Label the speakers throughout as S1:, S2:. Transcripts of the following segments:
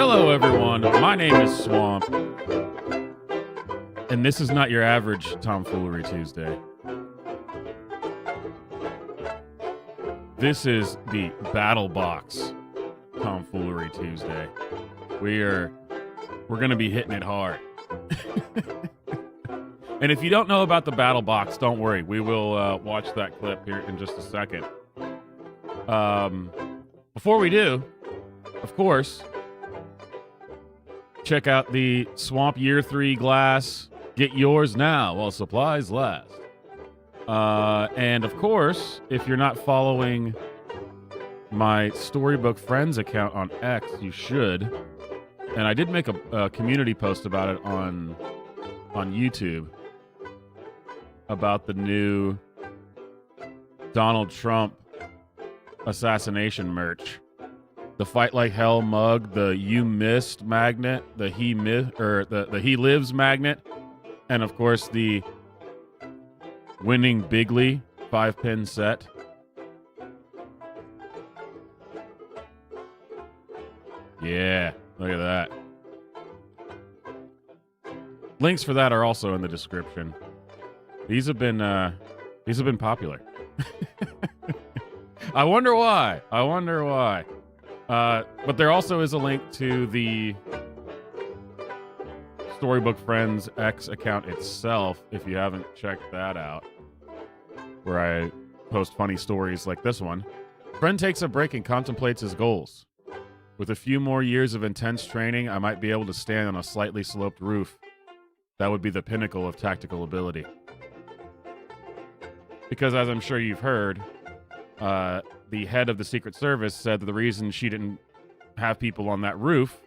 S1: Hello, everyone. My name is Swamp, and this is not your average Tomfoolery Tuesday. This is the Battle Box Tomfoolery Tuesday. We're going to be hitting it hard. And if you don't know about the Battle Box, don't worry. We will watch that clip here in just a second. Before we do, of course, check out the Swamp Year 3 glass Get yours now while supplies last. And of course, if you're not following my Storybook Friends account on X, you should. And I did make a community post about it on YouTube about the new Donald Trump assassination merch. The Fight Like Hell mug, the You Missed magnet, the He Lives magnet, and of course the winning Bigley 5-pin set. Yeah, look at that. Links for that are also in the description. These have been popular. I wonder why. But there also is a link to the Storybook Friends X account itself, if you haven't checked that out, where I post funny stories like this one. Friend takes a break and contemplates his goals. With a few more years of intense training, I might be able to stand on a slightly sloped roof. That would be the pinnacle of tactical ability. Because as I'm sure you've heard, the head of the Secret Service said that the reason she didn't have people on that roof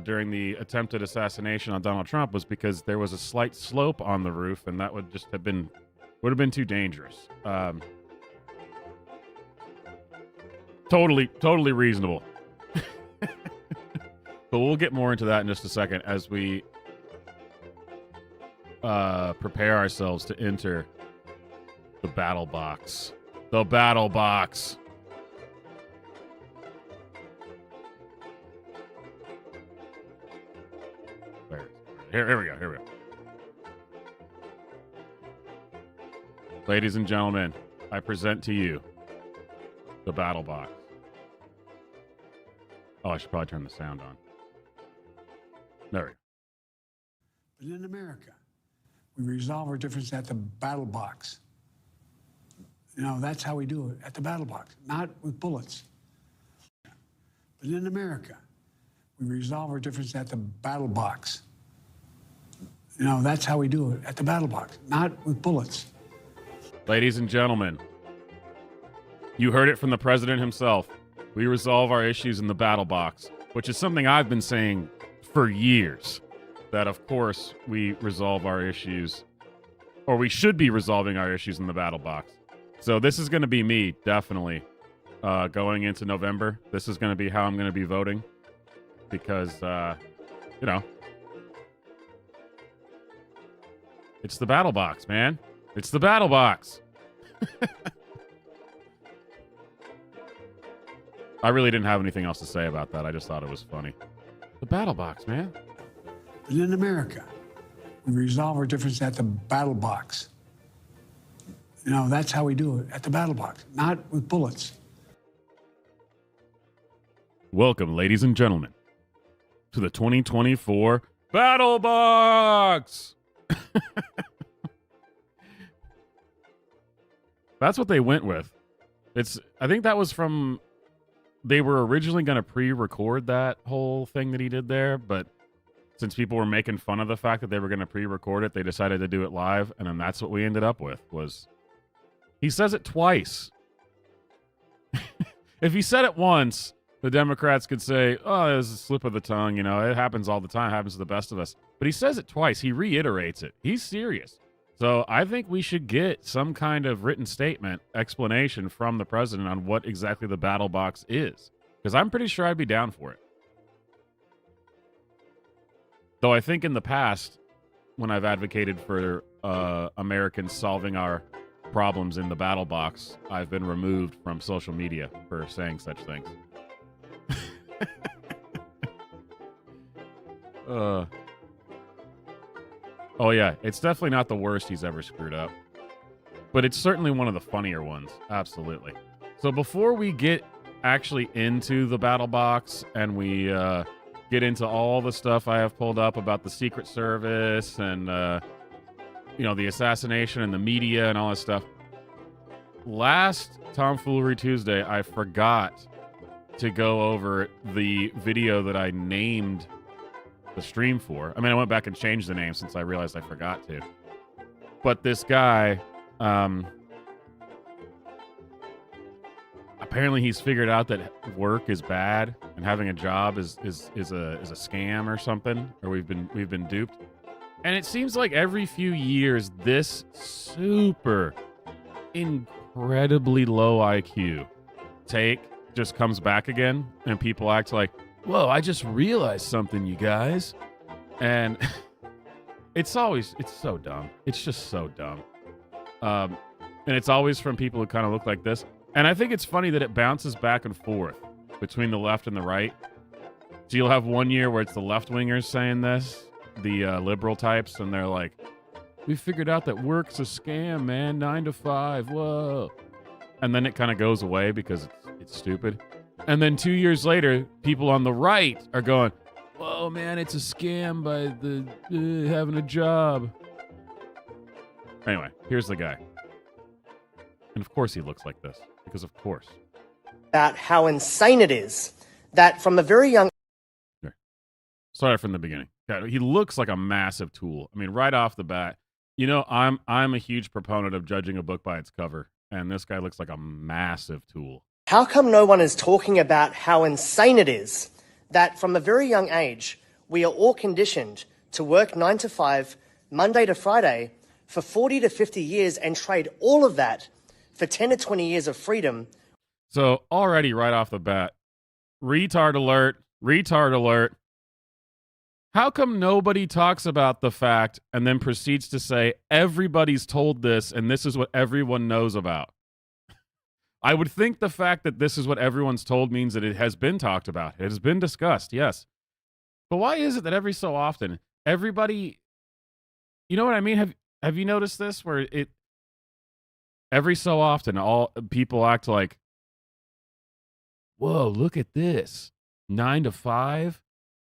S1: during the attempted assassination on Donald Trump was because there was a slight slope on the roof, and that would have been too dangerous. Totally reasonable. But we'll get more into that in just a second as we prepare ourselves to enter the battle box. The battle box. Here we go. Ladies and gentlemen, I present to you the battle box. Oh, I should probably turn the sound on. There we go.
S2: But in America, we resolve our differences at the battle box. You know, that's how we do it, at the battle box, not with bullets. But in America, we resolve our differences at the battle box. You know, that's how we do it, at the battle box, not with bullets.
S1: Ladies and gentlemen, you heard it from the president himself. We resolve our issues in the battle box, which is something I've been saying for years. That, of course, we resolve our issues, or we should be resolving our issues in the battle box. So this is going to be me, definitely, going into November. This is going to be how I'm going to be voting because, you know, it's the battle box, man. It's the battle box. I really didn't have anything else to say about that. I just thought it was funny. The battle box, man.
S2: But in America, we resolve our differences at the battle box. You know, that's how we do it, at the battle box, not with bullets.
S1: Welcome, ladies and gentlemen, to the 2024 Battle Box! That's what they went with. I think that was from... They were originally going to pre-record that whole thing that he did there, but since people were making fun of the fact that they were going to pre-record it, they decided to do it live, and then that's what we ended up with, was... He says it twice. If he said it once, the Democrats could say, oh, it was a slip of the tongue, you know, it happens all the time, it happens to the best of us. But he says it twice. He reiterates it. He's serious. So I think we should get some kind of written statement, explanation from the president on what exactly the battle box is. Because I'm pretty sure I'd be down for it. Though I think in the past, when I've advocated for Americans solving our problems in the battle box, I've been removed from social media for saying such things. Oh yeah, it's definitely not the worst he's ever screwed up, but it's certainly one of the funnier ones. Absolutely. So before we get actually into the battle box and we get into all the stuff I have pulled up about the Secret Service and you know, the assassination and the media and all that stuff. Last Tomfoolery Tuesday, I forgot to go over the video that I named the stream for. I mean, I went back and changed the name since I realized I forgot to. But this guy, apparently he's figured out that work is bad and having a job is a scam or something, or we've been duped. And it seems like every few years, this super incredibly low IQ take just comes back again, and people act like, whoa, I just realized something, you guys. And it's so dumb. It's just so dumb. And it's always from people who kind of look like this. And I think it's funny that it bounces back and forth between the left and the right. So you'll have one year where it's the left-wingers saying this, the liberal types, and they're like, we figured out that work's a scam, man, 9 to 5, whoa. And then it kind of goes away because it's stupid. And then 2 years later, people on the right are going, whoa, man, it's a scam by the having a job. Anyway, here's the guy. And of course he looks like this, because of course.
S3: About how insane it is that from a very young...
S1: Start from the beginning. God, he looks like a massive tool. I mean, right off the bat, you know, I'm a huge proponent of judging a book by its cover, and this guy looks like a massive tool.
S3: How come no one is talking about how insane it is that from a very young age, we are all conditioned to work 9 to 5, Monday to Friday, for 40 to 50 years and trade all of that for 10 to 20 years of freedom?
S1: So already right off the bat, retard alert, retard alert. How come nobody talks about the fact and then proceeds to say, everybody's told this and this is what everyone knows about? I would think the fact that this is what everyone's told means that it has been talked about. It has been discussed, yes. But why is it that every so often, everybody, you know what I mean? Have you noticed this? Where it, every so often, all people act like, whoa, look at this. 9 to 5?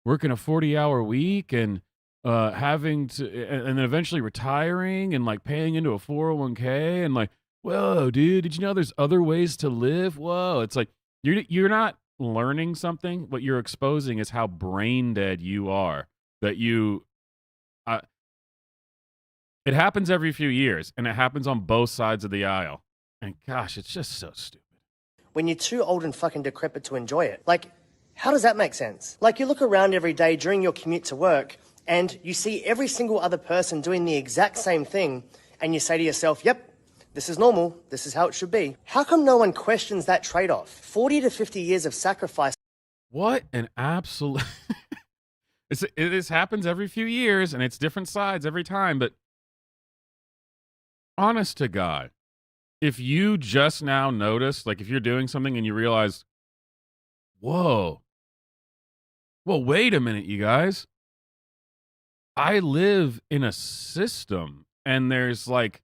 S1: Working a 40-hour week and having to, and then eventually retiring and like paying into a 401k and like, whoa, dude, did you know there's other ways to live? Whoa, it's like you're not learning something. What you're exposing is how brain dead you are. That you, it happens every few years, and it happens on both sides of the aisle. And gosh, it's just so stupid.
S3: When you're too old and fucking decrepit to enjoy it, like. How does that make sense? Like, you look around every day during your commute to work and you see every single other person doing the exact same thing and you say to yourself, yep, this is normal. This is how it should be. How come no one questions that trade-off? 40 to 50 years of sacrifice.
S1: What an absolute... This happens every few years and it's different sides every time, but honest to God, if you just now noticed, like if you're doing something and you realize, whoa, well, wait a minute, you guys. I live in a system, and there's like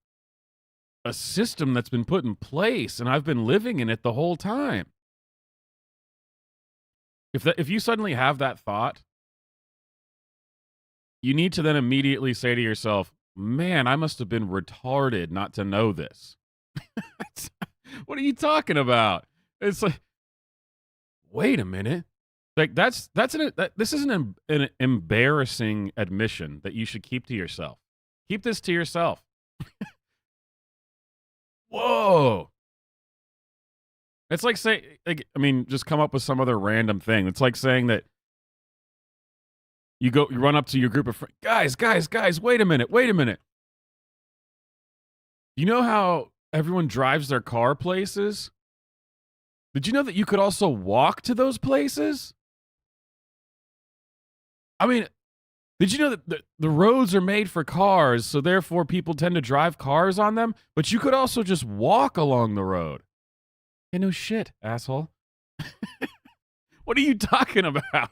S1: a system that's been put in place, and I've been living in it the whole time. If you suddenly have that thought, you need to then immediately say to yourself, man, I must have been retarded not to know this. What are you talking about? It's like, wait a minute. Like this is an embarrassing admission that you should keep to yourself. Keep this to yourself. Whoa. It's like just come up with some other random thing. It's like saying that you run up to your group of friends. Guys, wait a minute. You know how everyone drives their car places? Did you know that you could also walk to those places? I mean, did you know that the roads are made for cars, so therefore people tend to drive cars on them? But you could also just walk along the road. Hey, no shit, asshole. What are you talking about?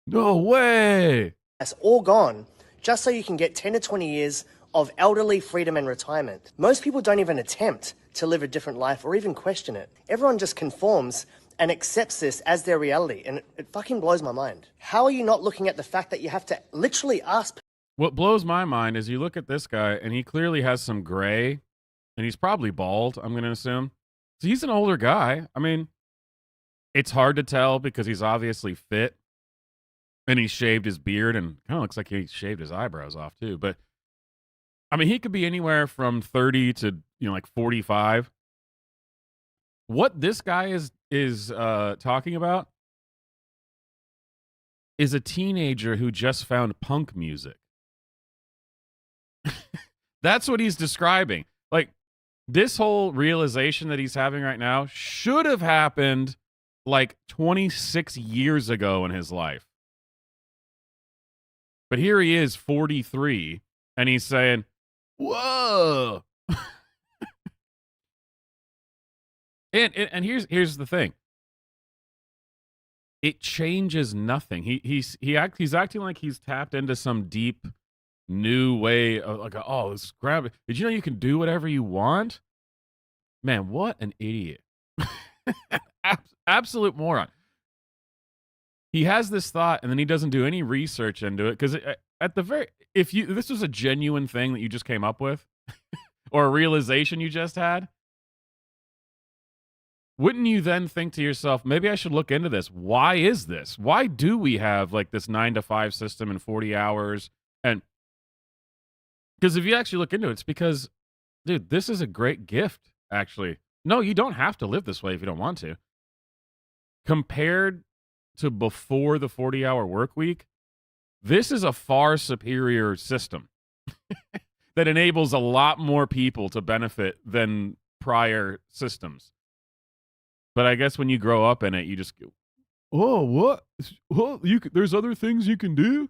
S1: No way.
S3: That's all gone, just so you can get 10 to 20 years of elderly freedom and retirement. Most people don't even attempt to live a different life or even question it. Everyone just conforms and accepts this as their reality, and it fucking blows my mind. How are you not looking at the fact that you have to literally ask?
S1: What blows my mind is you look at this guy, and he clearly has some gray, and he's probably bald, I'm going to assume. So he's an older guy. I mean, it's hard to tell because he's obviously fit. And he shaved his beard and kind of looks like he shaved his eyebrows off too. But I mean, he could be anywhere from 30 to, like 45. What this guy is talking about is a teenager who just found punk music. That's what he's describing. Like, this whole realization that he's having right now should have happened like 26 years ago in his life. But here he is, 43, and he's saying, whoa. and here's the thing. It changes nothing. He's acting like he's tapped into some deep new way of like, oh, let's grab it. Did you know you can do whatever you want? Man, what an idiot. Absolute moron. He has this thought and then he doesn't do any research into it because if this was a genuine thing that you just came up with or a realization you just had, wouldn't you then think to yourself, maybe I should look into this? Why is this? Why do we have like this 9-to-5 system in 40 hours? And because if you actually look into it, it's because, dude, this is a great gift, actually. No, you don't have to live this way if you don't want to. Compared to before the 40-hour work week, this is a far superior system that enables a lot more people to benefit than prior systems. But I guess when you grow up in it, you just go, oh, what? Well, there's other things you can do?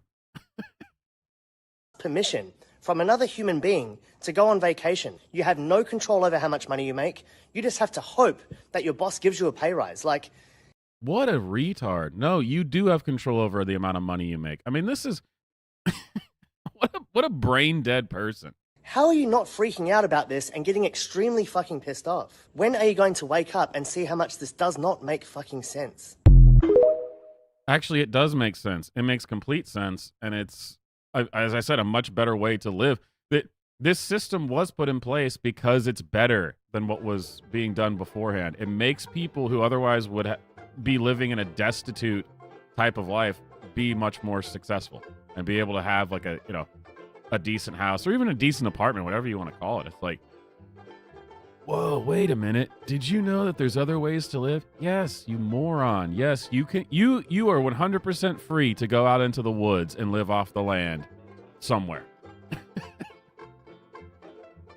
S3: Permission from another human being to go on vacation. You have no control over how much money you make. You just have to hope that your boss gives you a pay rise. Like,
S1: what a retard. No, you do have control over the amount of money you make. I mean, this is what a brain dead person.
S3: how are you not freaking out about this and getting extremely fucking pissed off? When are you going to wake up and see how much this does not make fucking sense?
S1: Actually, it does make sense. It makes complete sense. And it's, as I said, a much better way to live. This system was put in place because it's better than what was being done beforehand. It makes people who otherwise would be living in a destitute type of life be much more successful and be able to have like a decent house or even a decent apartment, whatever you want to call it. It's like, whoa, wait a minute. Did you know that there's other ways to live? Yes, you moron. Yes, you can. You are 100% free to go out into the woods and live off the land somewhere.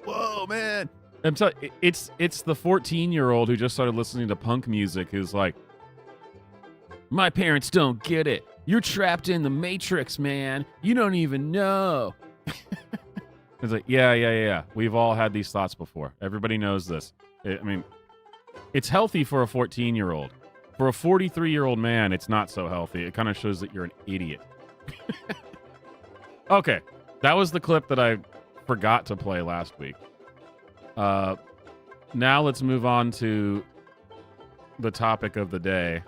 S1: Whoa, man. I'm telling you, it's the 14-year-old who just started listening to punk music who's like, my parents don't get it. You're trapped in the Matrix, man. You don't even know. It's like, yeah. We've all had these thoughts before. Everybody knows this. I mean, it's healthy for a 14-year-old. For a 43-year-old man, it's not so healthy. It kind of shows that you're an idiot. Okay, that was the clip that I forgot to play last week. Now let's move on to the topic of the day.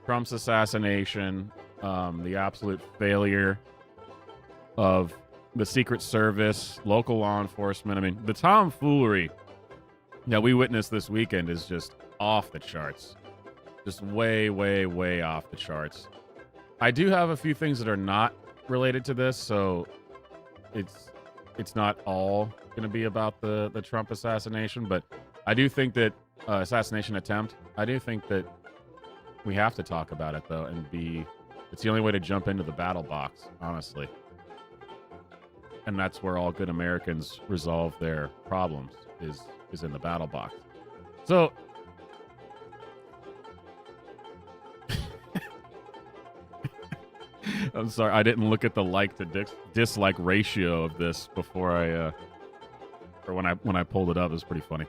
S1: Trump's assassination, the absolute failure of the Secret Service, local law enforcement. I mean, the tomfoolery that we witnessed this weekend is just off the charts. Just way, way, way off the charts. I do have a few things that are not related to this, so it's not all going to be about the Trump assassination, but I do think that assassination attempt, I do think that we have to talk about it, though, and it's the only way to jump into the battle box, honestly. And that's where all good Americans resolve their problems, is in the battle box. So, I'm sorry, I didn't look at the like to dislike ratio of this before or when I pulled it up. It was pretty funny.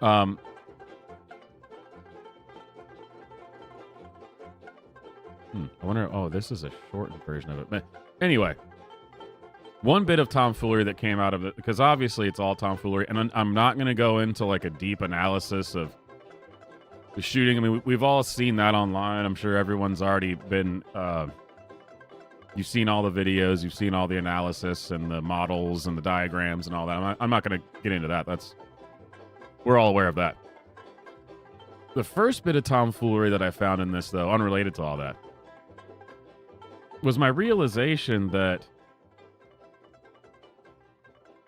S1: I wonder. Oh, this is a shortened version of it. But anyway, one bit of tomfoolery that came out of it, because obviously it's all tomfoolery, and I'm not going to go into like a deep analysis of the shooting. I mean, we've all seen that online. I'm sure everyone's already been. You've seen all the videos, you've seen all the analysis and the models and the diagrams and all that. I'm not going to get into that. We're all aware of that. The first bit of tomfoolery that I found in this, though, unrelated to all that, was my realization that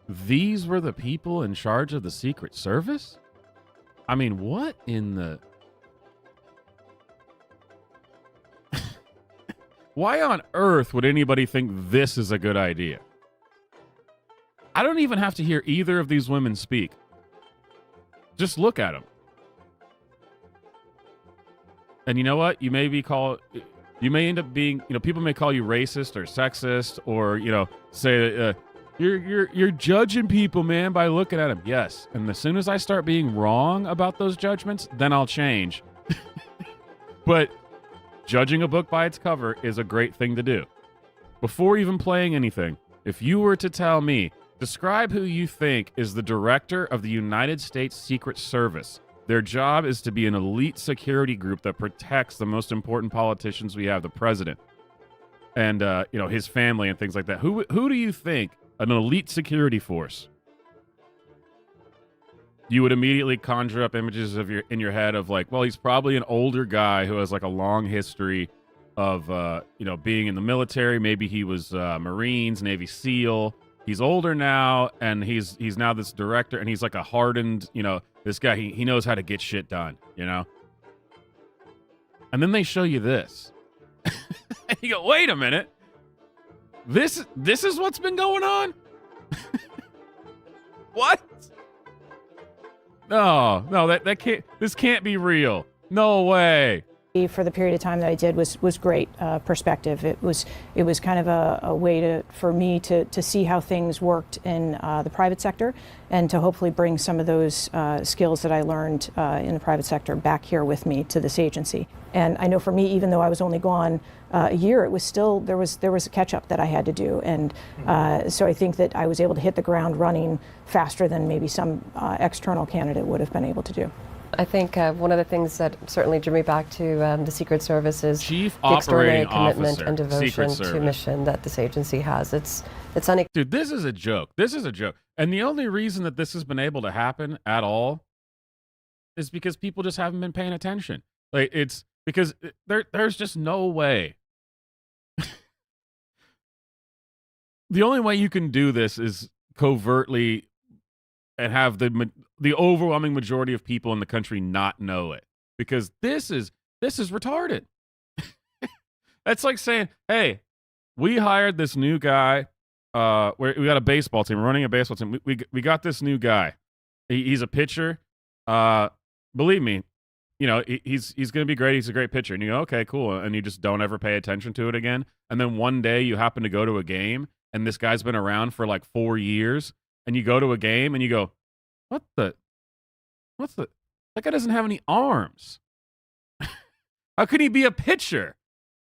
S1: these were the people in charge of the Secret Service. I mean, what in the... Why on earth would anybody think this is a good idea? I don't even have to hear either of these women speak. Just look at them. And you know what? You may end up being, people may call you racist or sexist, or, say, you're judging people, man, by looking at them. Yes. And as soon as I start being wrong about those judgments, then I'll change. But judging a book by its cover is a great thing to do. Before even playing anything, if you were to tell me, describe who you think is the director of the United States Secret Service. Their job is to be an elite security group that protects the most important politicians we have, the president, and his family and things like that. Who do you think an elite security force? You would immediately conjure up images in your head of like, well, he's probably an older guy who has like a long history of being in the military. Maybe he was Marines, Navy SEAL. He's older now, and he's now this director, and he's like a hardened, this guy. He knows how to get shit done, And then they show you this, and you go, wait a minute, this is what's been going on. What? No, that can't. This can't be real. No way.
S4: For the period of time that I did was great perspective. It was kind of a way for me to see how things worked in the private sector, and to hopefully bring some of those skills that I learned in the private sector back here with me to this agency. And I know for me, even though I was only gone a year, it was still there was a catch up that I had to do, and so I think that I was able to hit the ground running faster than maybe some external candidate would have been able to do.
S5: I think one of the things that certainly drew me back to the Secret Service is
S1: Chief
S5: the extraordinary
S1: Operating
S5: commitment
S1: Officer,
S5: and devotion
S1: Secret
S5: to mission that this agency has. It's unequal.
S1: Dude, this is a joke. This is a joke. And the only reason that this has been able to happen at all is because people just haven't been paying attention. Like, it's because there's just no way. The only way you can do this is covertly and have the overwhelming majority of people in the country not know it, because this is retarded. That's like saying, hey, we hired this new guy. We got a baseball team. We're running a baseball team. We got this new guy. He's a pitcher. Believe me, he's going to be great. He's a great pitcher. And you go, okay, cool. And you just don't ever pay attention to it again. And then one day you happen to go to a game, and this guy's been around for like 4 years. And you go to a game and you go, that guy doesn't have any arms. How could he be a pitcher?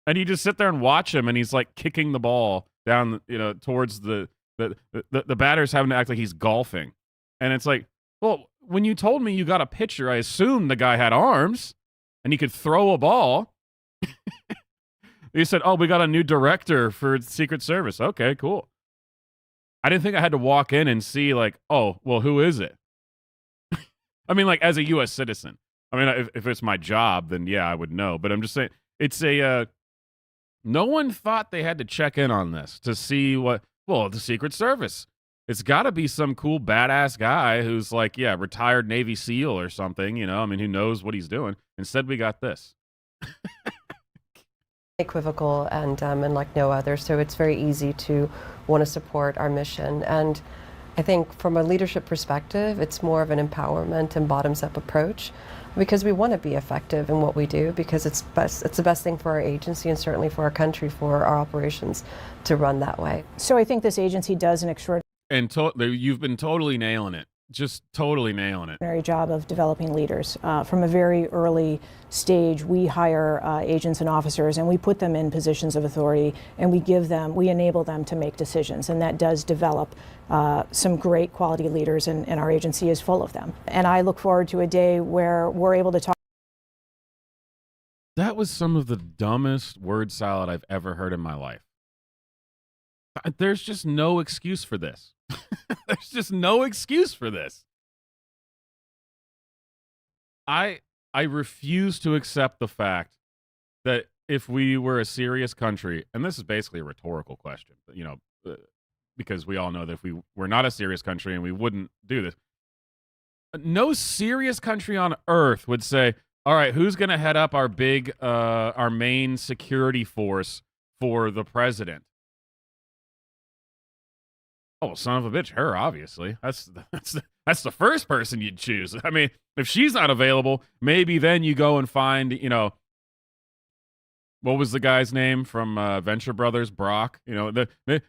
S1: And you just sit there and watch him, and he's like kicking the ball down, towards the batter's having to act like he's golfing. And it's like, well, when you told me you got a pitcher, I assumed the guy had arms and he could throw a ball. You said, oh, we got a new director for Secret Service. Okay, cool. I didn't think I had to walk in and see, like, oh, well, who is it? I mean, like, as a U.S. citizen. I mean, if it's my job, then yeah, I would know. But I'm just saying, it's no one thought they had to check in on this to see the Secret Service. It's got to be some cool, badass guy who's like, yeah, retired Navy SEAL or something, I mean, who knows what he's doing. Instead, we got this.
S5: Equivocal and like no other. So it's very easy to want to support our mission. And I think from a leadership perspective, it's more of an empowerment and bottoms-up approach, because we want to be effective in what we do, because it's the best thing for our agency and certainly for our country, for our operations to run that way.
S4: So I think this agency does an extraordinary
S1: you've been totally nailing it. Just totally nailing it.
S4: Job of developing leaders. From a very early stage, we hire agents and officers, and we put them in positions of authority, and we enable them to make decisions, and that does develop some great quality leaders, and our agency is full of them. And I look forward to a day where we're able to talk.
S1: That was some of the dumbest word salad I've ever heard in my life. There's just no excuse for this. There's just no excuse for this. I refuse to accept the fact that if we were a serious country, and this is basically a rhetorical question, but, because we all know that if we were not a serious country and we wouldn't do this, no serious country on earth would say, all right, who's going to head up our main security force for the president? Oh, son of a bitch, her, obviously. That's the first person you'd choose. I mean, if she's not available, maybe then you go and find, what was the guy's name from Venture Brothers, Brock?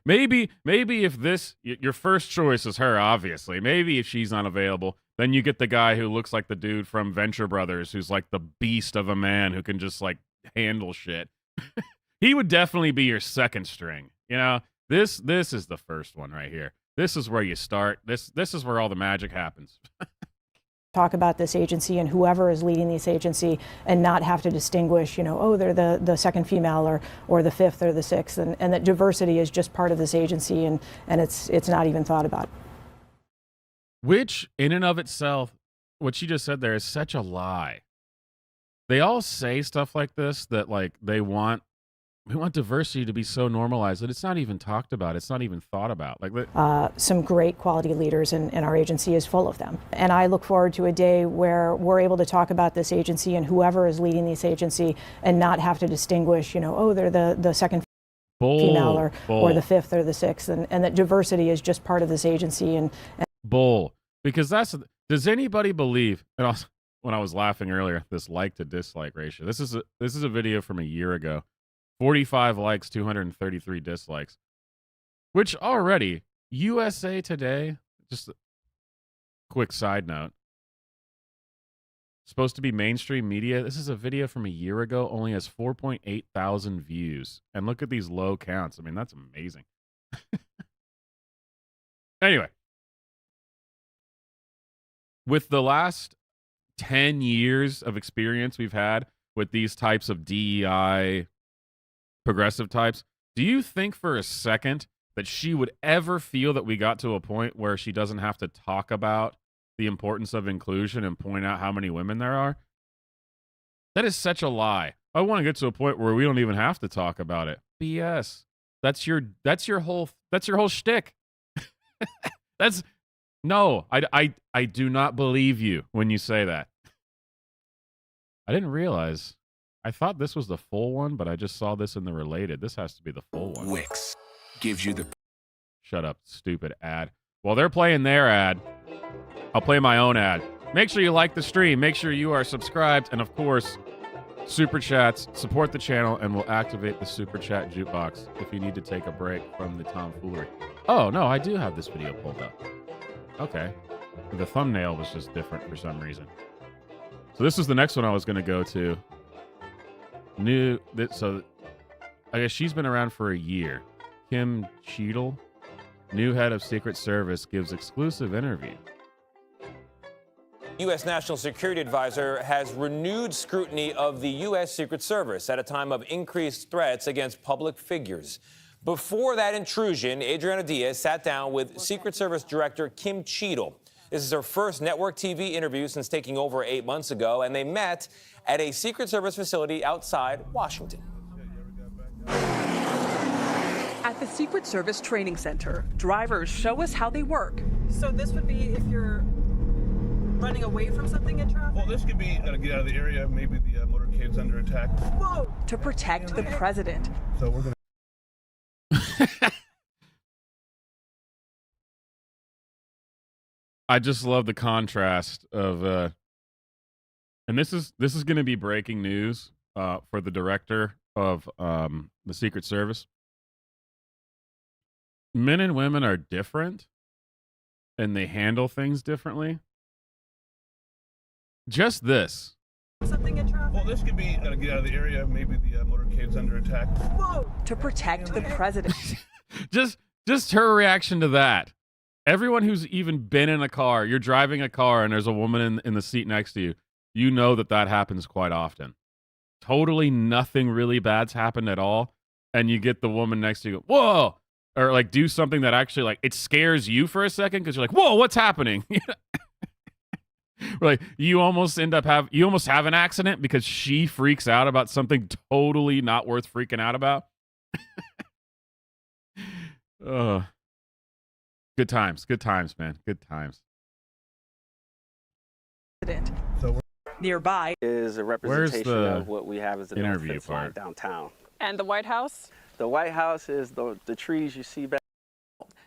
S1: Maybe if your first choice is her, obviously. Maybe if she's not available, then you get the guy who looks like the dude from Venture Brothers, who's like the beast of a man who can just like handle shit. He would definitely be your second string. This is the first one right here. This is where you start. This is where all the magic happens.
S4: Talk about this agency and whoever is leading this agency and not have to distinguish, they're the second female or the fifth or the sixth, and that diversity is just part of this agency and it's not even thought about.
S1: Which, in and of itself, what she just said there is such a lie. They all say stuff like this that like we want diversity to be so normalized that it's not even talked about. It's not even thought about.
S4: Some great quality leaders, and our agency is full of them. And I look forward to a day where we're able to talk about this agency and whoever is leading this agency and not have to distinguish, they're the second female or the fifth or the sixth, and that diversity is just part of this agency. And
S1: bull. Because does anybody believe, and also, when I was laughing earlier, this like to dislike ratio. This is a video from a year ago. 45 likes, 233 dislikes. Which already, USA Today, just a quick side note, supposed to be mainstream media. This is a video from a year ago, only has 4.8 thousand views. And look at these low counts. I mean, that's amazing. Anyway, with the last 10 years of experience we've had with these types of DEI progressive types, do you think for a second that she would ever feel that we got to a point where she doesn't have to talk about the importance of inclusion and point out how many women there are? That is such a lie. I want to get to a point where we don't even have to talk about it. BS. That's your whole shtick. I do not believe you when you say that. I didn't realize. I thought this was the full one, but I just saw this in the related. This has to be the full one.
S6: Wix gives you the...
S1: Shut up, stupid ad. While they're playing their ad, I'll play my own ad. Make sure you like the stream. Make sure you are subscribed. And, of course, super chats. Support the channel, and we'll activate the super chat jukebox if you need to take a break from the tomfoolery. Oh, no, I do have this video pulled up. Okay. The thumbnail was just different for some reason. So this is the next one I was going to go to. So I guess she's been around for a year. Kim Cheadle, new head of Secret Service, gives exclusive interview.
S7: U.S. National Security Advisor has renewed scrutiny of the U.S. Secret Service at a time of increased threats against public figures. Before that intrusion, Adriana Diaz sat down with Secret Service Director Kim Cheadle. This is her first network TV interview since taking over 8 months ago, and they met at a Secret Service facility outside Washington.
S8: At the Secret Service Training Center, drivers show us how they work.
S9: So this would be if you're running away from something in traffic?
S10: Well, this could be to get out of the area. Maybe the motorcade's under attack.
S8: Whoa! To protect the president.
S10: So we're going to...
S1: I just love the contrast of, and this is going to be breaking news for the director of the Secret Service. Men and women are different, and they handle things differently. Just this.
S9: Something in traffic?
S10: Well, this could be to get out of the area. Maybe the motorcade's under attack.
S8: Whoa! To protect the president.
S1: just her reaction to that. Everyone who's even been in a car, you're driving a car and there's a woman in the seat next to you, you know that happens quite often. Totally nothing really bad's happened at all. And you get the woman next to you, go, whoa! Or like do something that actually like it scares you for a second because you're like, whoa, what's happening? Like you almost have an accident because she freaks out about something totally not worth freaking out about. Good times, man. Good times.
S10: So
S8: Nearby
S11: is a representation of what we have as the North Fence line downtown.
S9: And the White House?
S11: The White House is the trees you see back.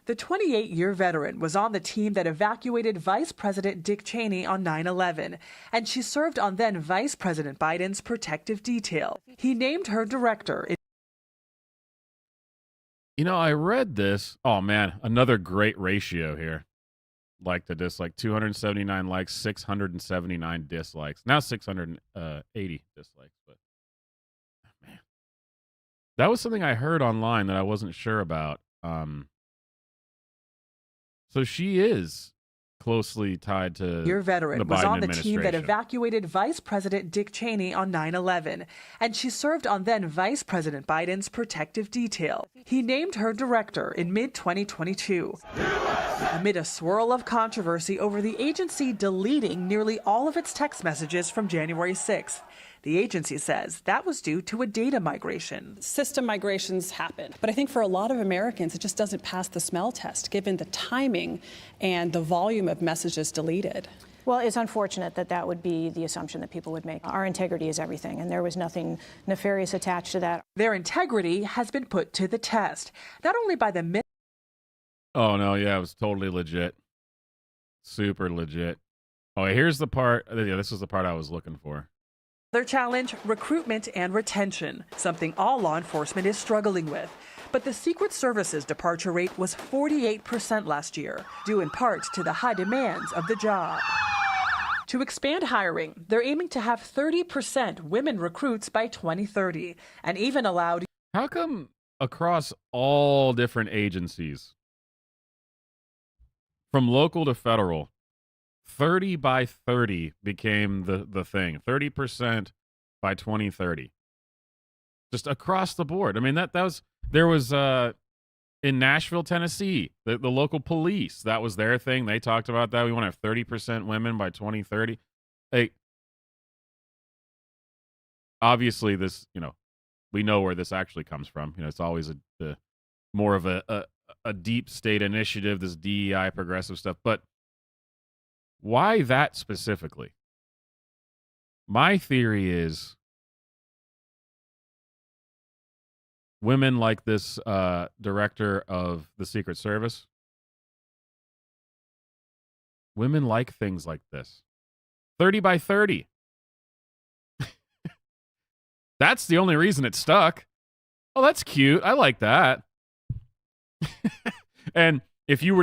S8: the 28-year veteran was on the team that evacuated Vice President Dick Cheney on 9/11, and she served on then Vice President Biden's protective detail. He named her director.
S1: You know, I read this. Oh, man, another great ratio here. Like to dislike, 279 likes, 679 dislikes. Now 680 dislikes. But, man, that was something I heard online that I wasn't sure about. So she is closely tied to
S8: Your veteran
S1: the
S8: was
S1: Biden
S8: on the team that
S1: administration.
S8: evacuated Vice President Dick Cheney on 9/11, and she served on then Vice President Biden's protective detail. He named her director in mid-2022. Amid a swirl of controversy over the agency deleting nearly all of its text messages from January 6th. The agency says that was due to a data migration.
S9: System migrations happen, but I think for a lot of Americans, it just doesn't pass the smell test, given the timing and the volume of messages deleted.
S4: Well, it's unfortunate that that would be the assumption that people would make. Our integrity is everything, and there was nothing nefarious attached to that.
S8: Their integrity has been put to the test, not only by the
S1: Oh, no, yeah, it was totally legit. Super legit. Oh, here's the part. Yeah, this is the part I was looking for.
S8: Their challenge, recruitment and retention, something all law enforcement is struggling with. But the Secret Service's departure rate was 48% last year, due in part to the high demands of the job. To expand hiring, they're aiming to have 30% women recruits by 2030, and even allowed.
S1: How come across all different agencies, from local to federal, 30 by 30 became the thing. 30% by 2030. Just across the board. I mean, there was in Nashville, Tennessee, the local police, that was their thing. They talked about that. We want to have 30% women by 2030. Hey, obviously this, we know where this actually comes from. It's always more of a deep state initiative, this DEI progressive stuff, but why that specifically? My theory is women like this director of the Secret Service. Women like things like this. 30 by 30. That's the only reason it stuck. Oh, that's cute. I like that. And if you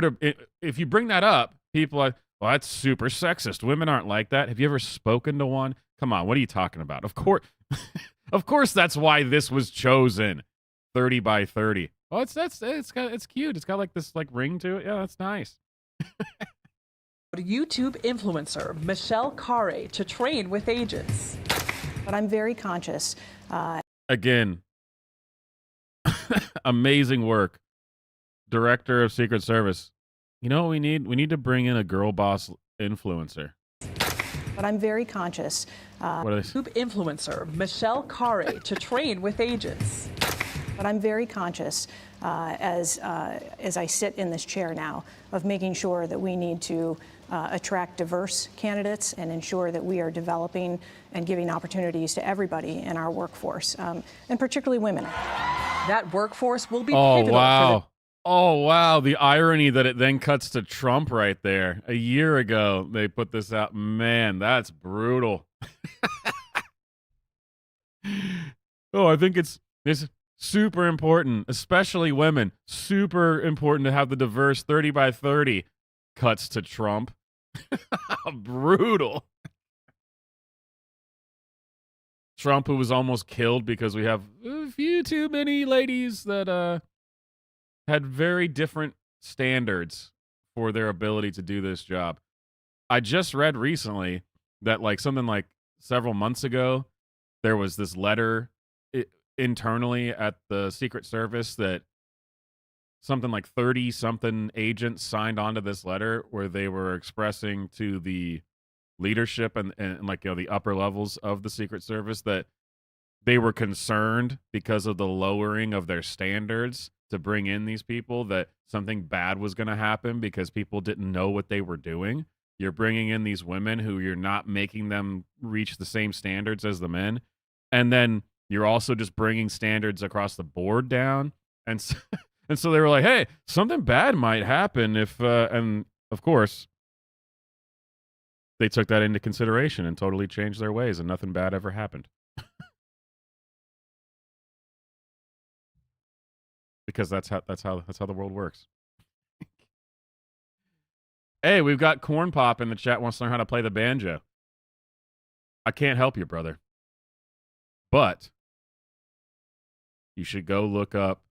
S1: bring that up, people are, well, that's super sexist. Women aren't like that. Have you ever spoken to one? Come on, what are you talking about? Of course, that's why this was chosen. 30 by 30. Oh, it's cute. It's got like this ring to it. Yeah, that's nice.
S8: YouTube influencer Michelle Carre to train with agents.
S4: But I'm very conscious.
S1: Again, amazing work. Director of Secret Service. You know what we need? We need to bring in a girl boss influencer.
S4: But I'm very conscious.
S1: What are they?
S8: YouTube influencer Michelle Carre to train with agents.
S4: But I'm very conscious as I sit in this chair now of making sure that we need to attract diverse candidates and ensure that we are developing and giving opportunities to everybody in our workforce, and particularly women.
S8: That workforce will be
S1: Oh,
S8: pivotal
S1: wow. Oh, wow. The irony that it then cuts to Trump right there. A year ago, they put this out. Man, that's brutal. Oh, I think it's super important, especially women. Super important to have the diverse 30 by 30 cuts to Trump. Brutal. Trump, who was almost killed because we have a few too many ladies that had very different standards for their ability to do this job. I just read recently that something like several months ago, there was this letter internally at the Secret Service that something like 30-something agents signed onto this letter where they were expressing to the leadership and like, the upper levels of the Secret Service, that they were concerned because of the lowering of their standards to bring in these people, that something bad was going to happen because people didn't know what they were doing. You're bringing in these women who you're not making them reach the same standards as the men. And then you're also just bringing standards across the board down. And so, and so they were like, hey, something bad might happen if, and of course, they took that into consideration and totally changed their ways, and nothing bad ever happened. Because that's how the world works. Hey, we've got Corn Pop in the chat, wants to learn how to play the banjo. I can't help you, brother. But you should go look up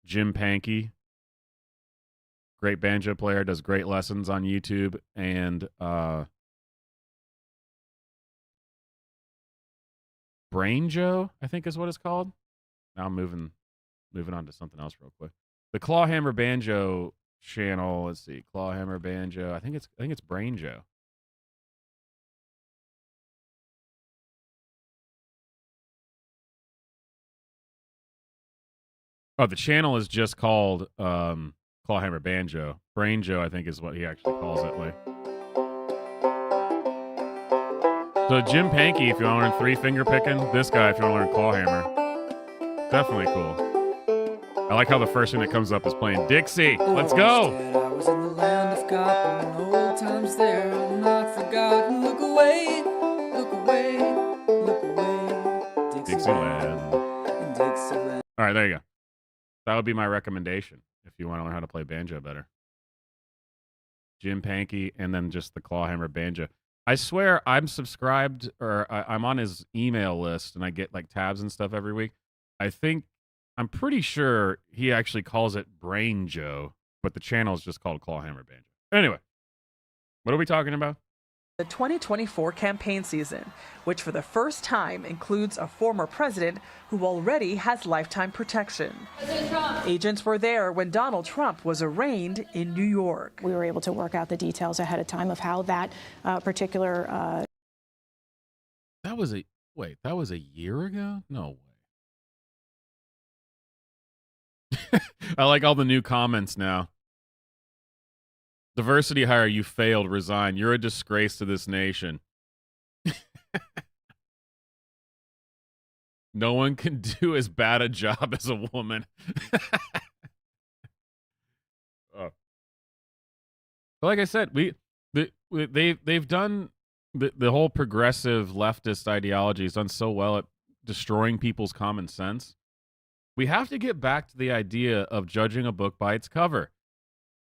S1: Jim Pankey. Great banjo player, does great lessons on YouTube, and Brainjo, I think is what it's called. Now I'm moving on to something else real quick. The Clawhammer Banjo channel. Let's see, Clawhammer Banjo. I think it's Brainjo. Oh, the channel is just called Clawhammer Banjo. Brainjo, I think, is what he actually calls it. Like, so Jim Pankey, if you want to learn 3-finger picking, this guy, if you want to learn Clawhammer, definitely cool. I like how the first thing that comes up is playing Dixie. Let's go.
S12: I was in the land of cotton, old times there, I'm not forgotten. Look away, look away, look away.
S1: Dixieland. Dixieland. All right, there you go. That would be my recommendation if you want to learn how to play banjo better. Jim Pankey, and then just the Clawhammer Banjo. I swear I'm subscribed, or I'm on his email list, and I get like tabs and stuff every week. I'm pretty sure he actually calls it Brainjo, but the channel is just called Clawhammer Banjo. Anyway, what are we talking about?
S8: The 2024 campaign season, which for the first time includes a former president who already has lifetime protection. Agents were there when Donald Trump was arraigned in New York.
S4: We were able to work out the details ahead of time of how that particular...
S1: That was a year ago? No way. I like all the new comments now. Diversity hire, you failed, resign. You're a disgrace to this nation. No one can do as bad a job as a woman. Oh. But like I said, they've done the whole progressive leftist ideology has done so well at destroying people's common sense. We have to get back to the idea of judging a book by its cover.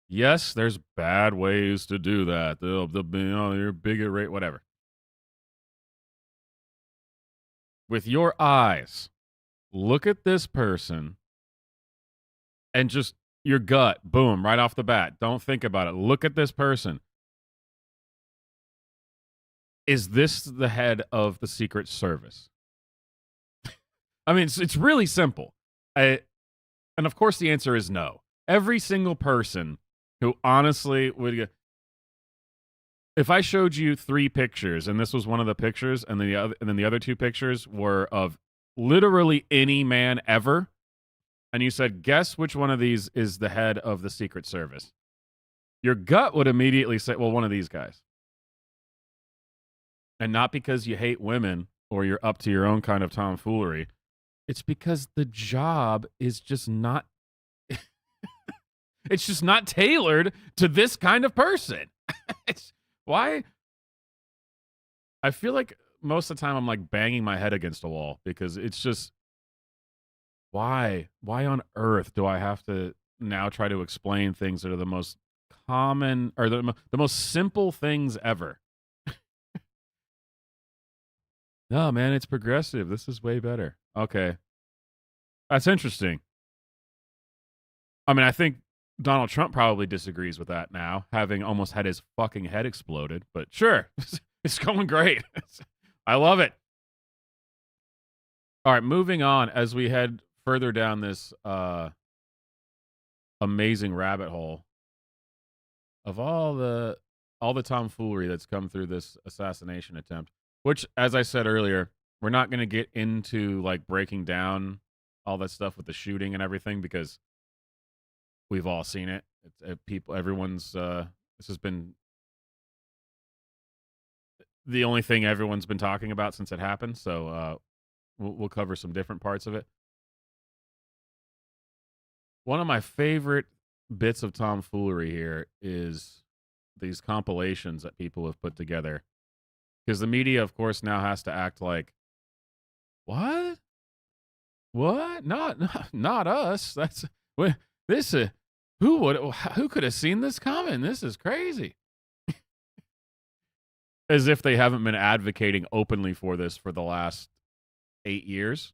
S1: Yes, there's bad ways to do that. You're bigot rate, whatever. With your eyes, look at this person and just your gut, boom, right off the bat. Don't think about it. Look at this person. Is this the head of the Secret Service? I mean, it's really simple. And of course the answer is no. Every single person who honestly would get... If I showed you 3 pictures, and this was one of the pictures, and then the other 2 pictures were of literally any man ever, and you said, guess which one of these is the head of the Secret Service, your gut would immediately say, well, one of these guys. And not because you hate women or you're up to your own kind of tomfoolery. It's because the job is just not... it's just not tailored to this kind of person. It's... Why? I feel like most of the time I'm like banging my head against a wall because it's just, why on earth do I have to now try to explain things that are the most common or the most simple things ever? No, man, it's progressive. This is way better. Okay. That's interesting. I mean, I think Donald Trump probably disagrees with that now, having almost had his fucking head exploded. But sure, it's going great. I love it. All right, moving on as we head further down this amazing rabbit hole of all the all the tomfoolery that's come through this assassination attempt, which, as I said earlier, we're not going to get into like breaking down all that stuff with the shooting and everything because we've all seen it. Everyone's this has been the only thing everyone's been talking about since it happened. So we'll cover some different parts of it. One of my favorite bits of tomfoolery here is these compilations that people have put together. Because the media, of course, now has to act like, what? What? Not us. That's this. Who could have seen this coming? This is crazy. As if they haven't been advocating openly for this for the last 8 years.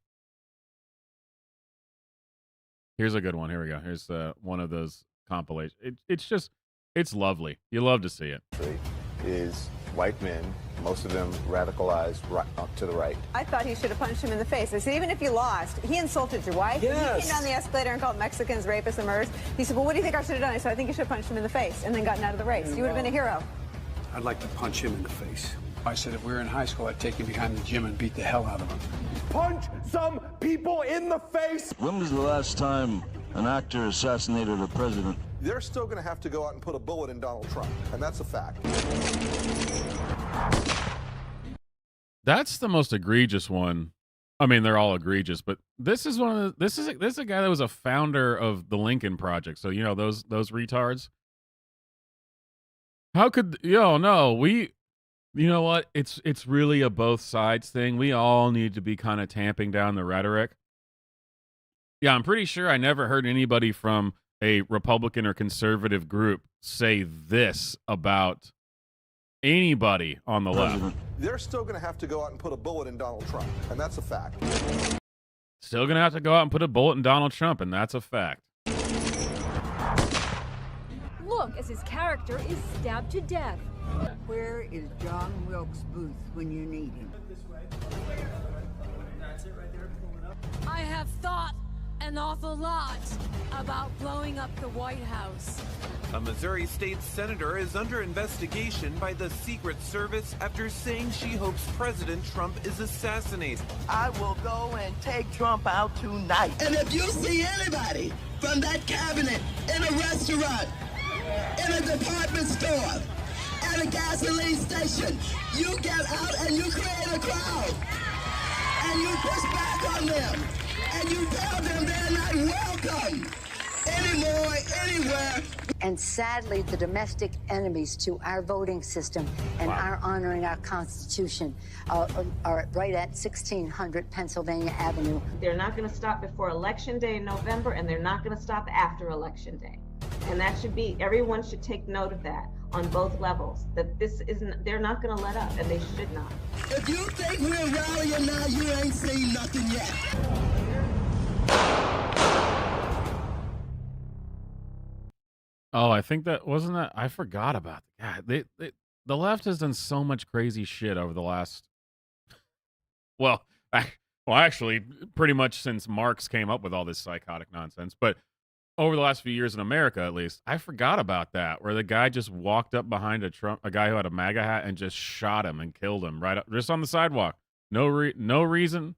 S1: Here's a good one. Here we go. Here's one of those compilations. It's lovely. You love to see it.
S13: Is white men, most of them radicalized right up to the right.
S14: I thought he should have punched him in the face. I said, even if you lost, he insulted your wife.
S13: Yes.
S14: He came down the escalator and called Mexicans rapists and murderers. He said, well, what do you think I should have done? I said, I think you should have punched him in the face and then gotten out of the race. You would have been a hero.
S2: I'd like to punch him in the face. I said if we were in high school, I'd take him behind the gym and beat the hell out of him.
S15: Punch some people in the face!
S16: When was the last time an actor assassinated a president?
S13: They're still going to have to go out and put a bullet in Donald Trump, and that's a fact.
S1: That's the most egregious one. I mean, they're all egregious, but this is one of the, this is a guy that was a founder of the Lincoln Project. So, you know, those retards. How could, you know what? It's really a both sides thing. We all need to be kind of tamping down the rhetoric. Yeah, I'm pretty sure I never heard anybody from a Republican or conservative group say this about anybody on the left.
S13: They're still going to have to go out and put a bullet in Donald Trump, and that's a fact.
S1: Still going to have to go out and put a bullet in Donald Trump, and that's a fact.
S17: Look as his character is stabbed to death.
S18: Where is John Wilkes Booth when you need him?
S17: I have thought an awful lot about blowing up the White House.
S19: A Missouri state senator is under investigation by the Secret Service after saying she hopes President Trump is assassinated.
S20: I will go and take Trump out tonight.
S21: And if you see anybody from that cabinet in a restaurant, in a department store, at a gasoline station, you get out and you create a crowd. And you push back on them. And you tell them they're not welcome anymore, anywhere.
S22: And sadly, the domestic enemies to our voting system and our honoring our Constitution are right at 1600 Pennsylvania Avenue.
S23: They're not going to stop before Election Day in November, and they're not going to stop after Election Day. And that should be, everyone should take note of that on both levels, that this isn't, they're not going to let up, and they should not.
S21: If you think we're rallying now, you ain't seen nothing yet.
S1: Oh, I think wasn't that. I forgot about that. God, the left has done so much crazy shit over the last. Well, actually, pretty much since Marx came up with all this psychotic nonsense. But over the last few years in America, at least, I forgot about that, where the guy just walked up behind a guy who had a MAGA hat and just shot him and killed him right up, just on the sidewalk. No reason.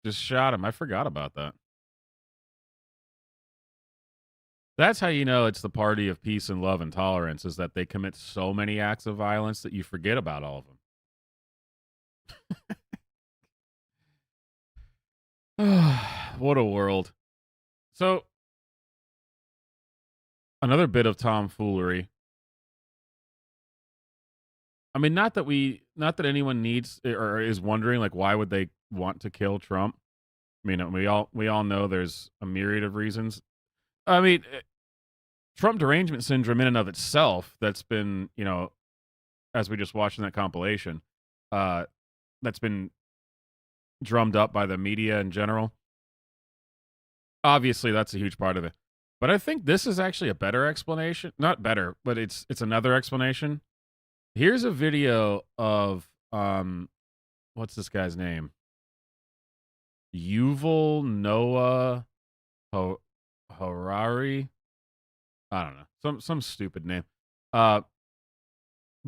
S1: Just shot him. I forgot about that. That's how you know it's the party of peace and love and tolerance, is that they commit so many acts of violence that you forget about all of them. What a world. So, another bit of tomfoolery. I mean, not that anyone needs or is wondering, like, why would they want to kill Trump? I mean, we all know there's a myriad of reasons. I mean, Trump derangement syndrome in and of itself, that's been, as we just watched in that compilation, that's been drummed up by the media in general. Obviously, that's a huge part of it. But I think this is actually a better explanation. Not better, but it's another explanation. Here's a video of, what's this guy's name? Yuval Noah Harari. I don't know. Some stupid name. But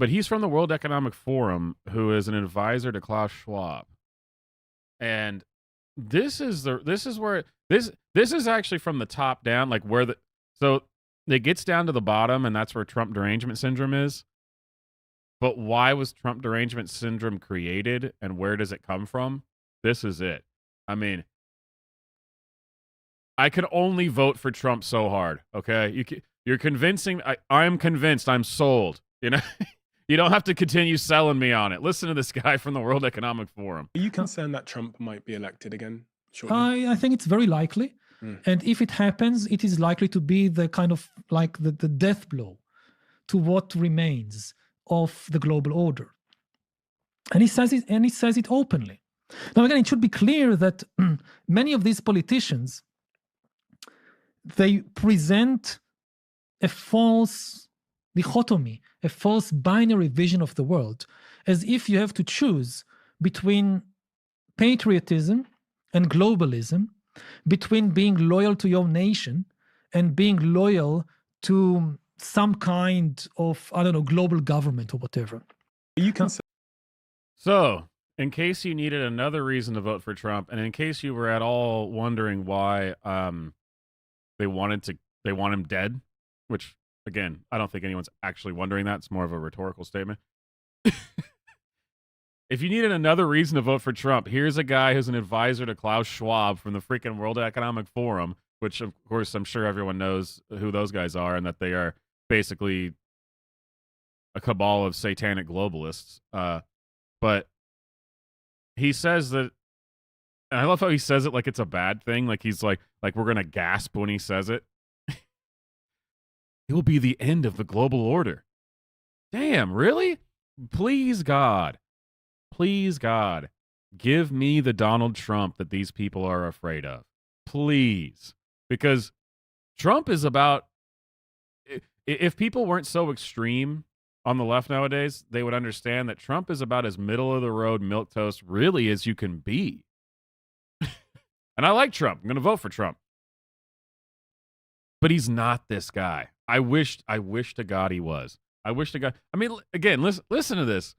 S1: he's from the World Economic Forum, who is an advisor to Klaus Schwab. And this is actually from the top down, like so it gets down to the bottom, and that's where Trump derangement syndrome is. But why was Trump derangement syndrome created, and where does it come from? This is it. I mean, I could only vote for Trump so hard, okay? You're convincing. I'm convinced. I'm sold. You know, you don't have to continue selling me on it. Listen to this guy from the World Economic Forum.
S10: Are you concerned that Trump might be elected again shortly?
S3: I think it's very likely. And if it happens, it is likely to be the kind of like the death blow to what remains of the global order. And he says it openly. Now, again, it should be clear that many of these politicians, they present a false dichotomy, a false binary vision of the world, as if you have to choose between patriotism and globalism, between being loyal to your nation and being loyal to some kind of, I don't know, global government or whatever.
S1: So, in case you needed another reason to vote for Trump, and in case you were at all wondering why they want him dead, which, again, I don't think anyone's actually wondering that. It's more of a rhetorical statement. If you needed another reason to vote for Trump, here's a guy who's an advisor to Klaus Schwab from the freaking World Economic Forum, which, of course, I'm sure everyone knows who those guys are, and that they are basically a cabal of satanic globalists. But he says that, and I love how he says it like it's a bad thing. Like he's like we're going to gasp when he says it. It will be the end of the global order. Damn, really? Please, God, give me the Donald Trump that these people are afraid of. Please. Because Trump is about, if people weren't so extreme on the left nowadays, they would understand that Trump is about as middle of the road milquetoast really as you can be. And I like Trump. I'm going to vote for Trump. But he's not this guy. I wish to God he was. I wish to God. I mean, again, listen to this.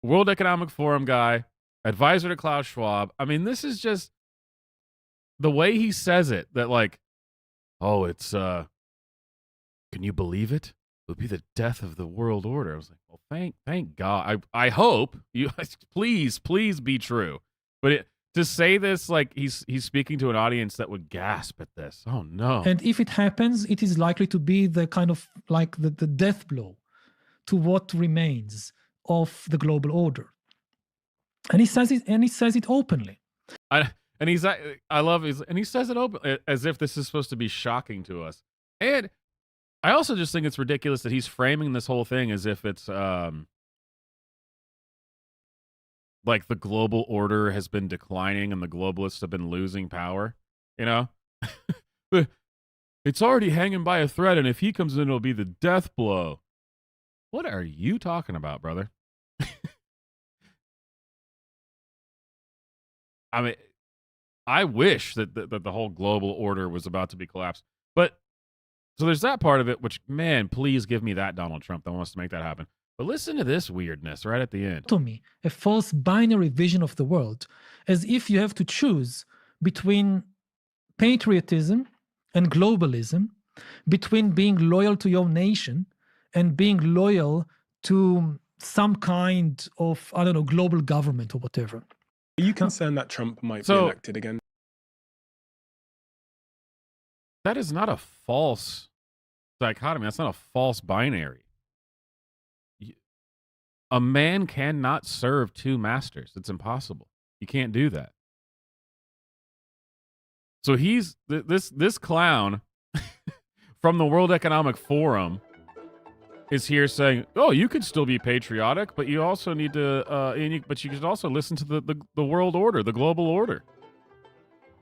S1: World Economic Forum guy, advisor to Klaus Schwab. I mean, this is just the way he says it, that like, oh, it's, can you believe it? It would be the death of the world order. I was like, well, thank God. I hope you, please be true. But to say this, like he's speaking to an audience that would gasp at this. Oh no.
S3: And if it happens, it is likely to be the kind of like the death blow to what remains of the global order. And he says it openly.
S1: I love it. And he says it open as if this is supposed to be shocking to us. And I also just think it's ridiculous that he's framing this whole thing as if it's like the global order has been declining and the globalists have been losing power. You know? It's already hanging by a thread, and if he comes in, it'll be the death blow. What are you talking about, brother? I mean, I wish that the whole global order was about to be collapsed. But so there's that part of it, which, man, please give me that Donald Trump that wants to make that happen. But listen to this weirdness right at the end.
S3: To me, a false binary vision of the world, as if you have to choose between patriotism and globalism, between being loyal to your nation and being loyal to some kind of, I don't know, global government or whatever.
S10: Are you concerned that Trump might be elected again?
S1: That is not a false dichotomy. That's not a false binary. A man cannot serve two masters. It's impossible. You can't do that. So he's this clown from the World Economic Forum is here saying, "Oh, you could still be patriotic, but you also need to, but you could also listen to the world order, the global order."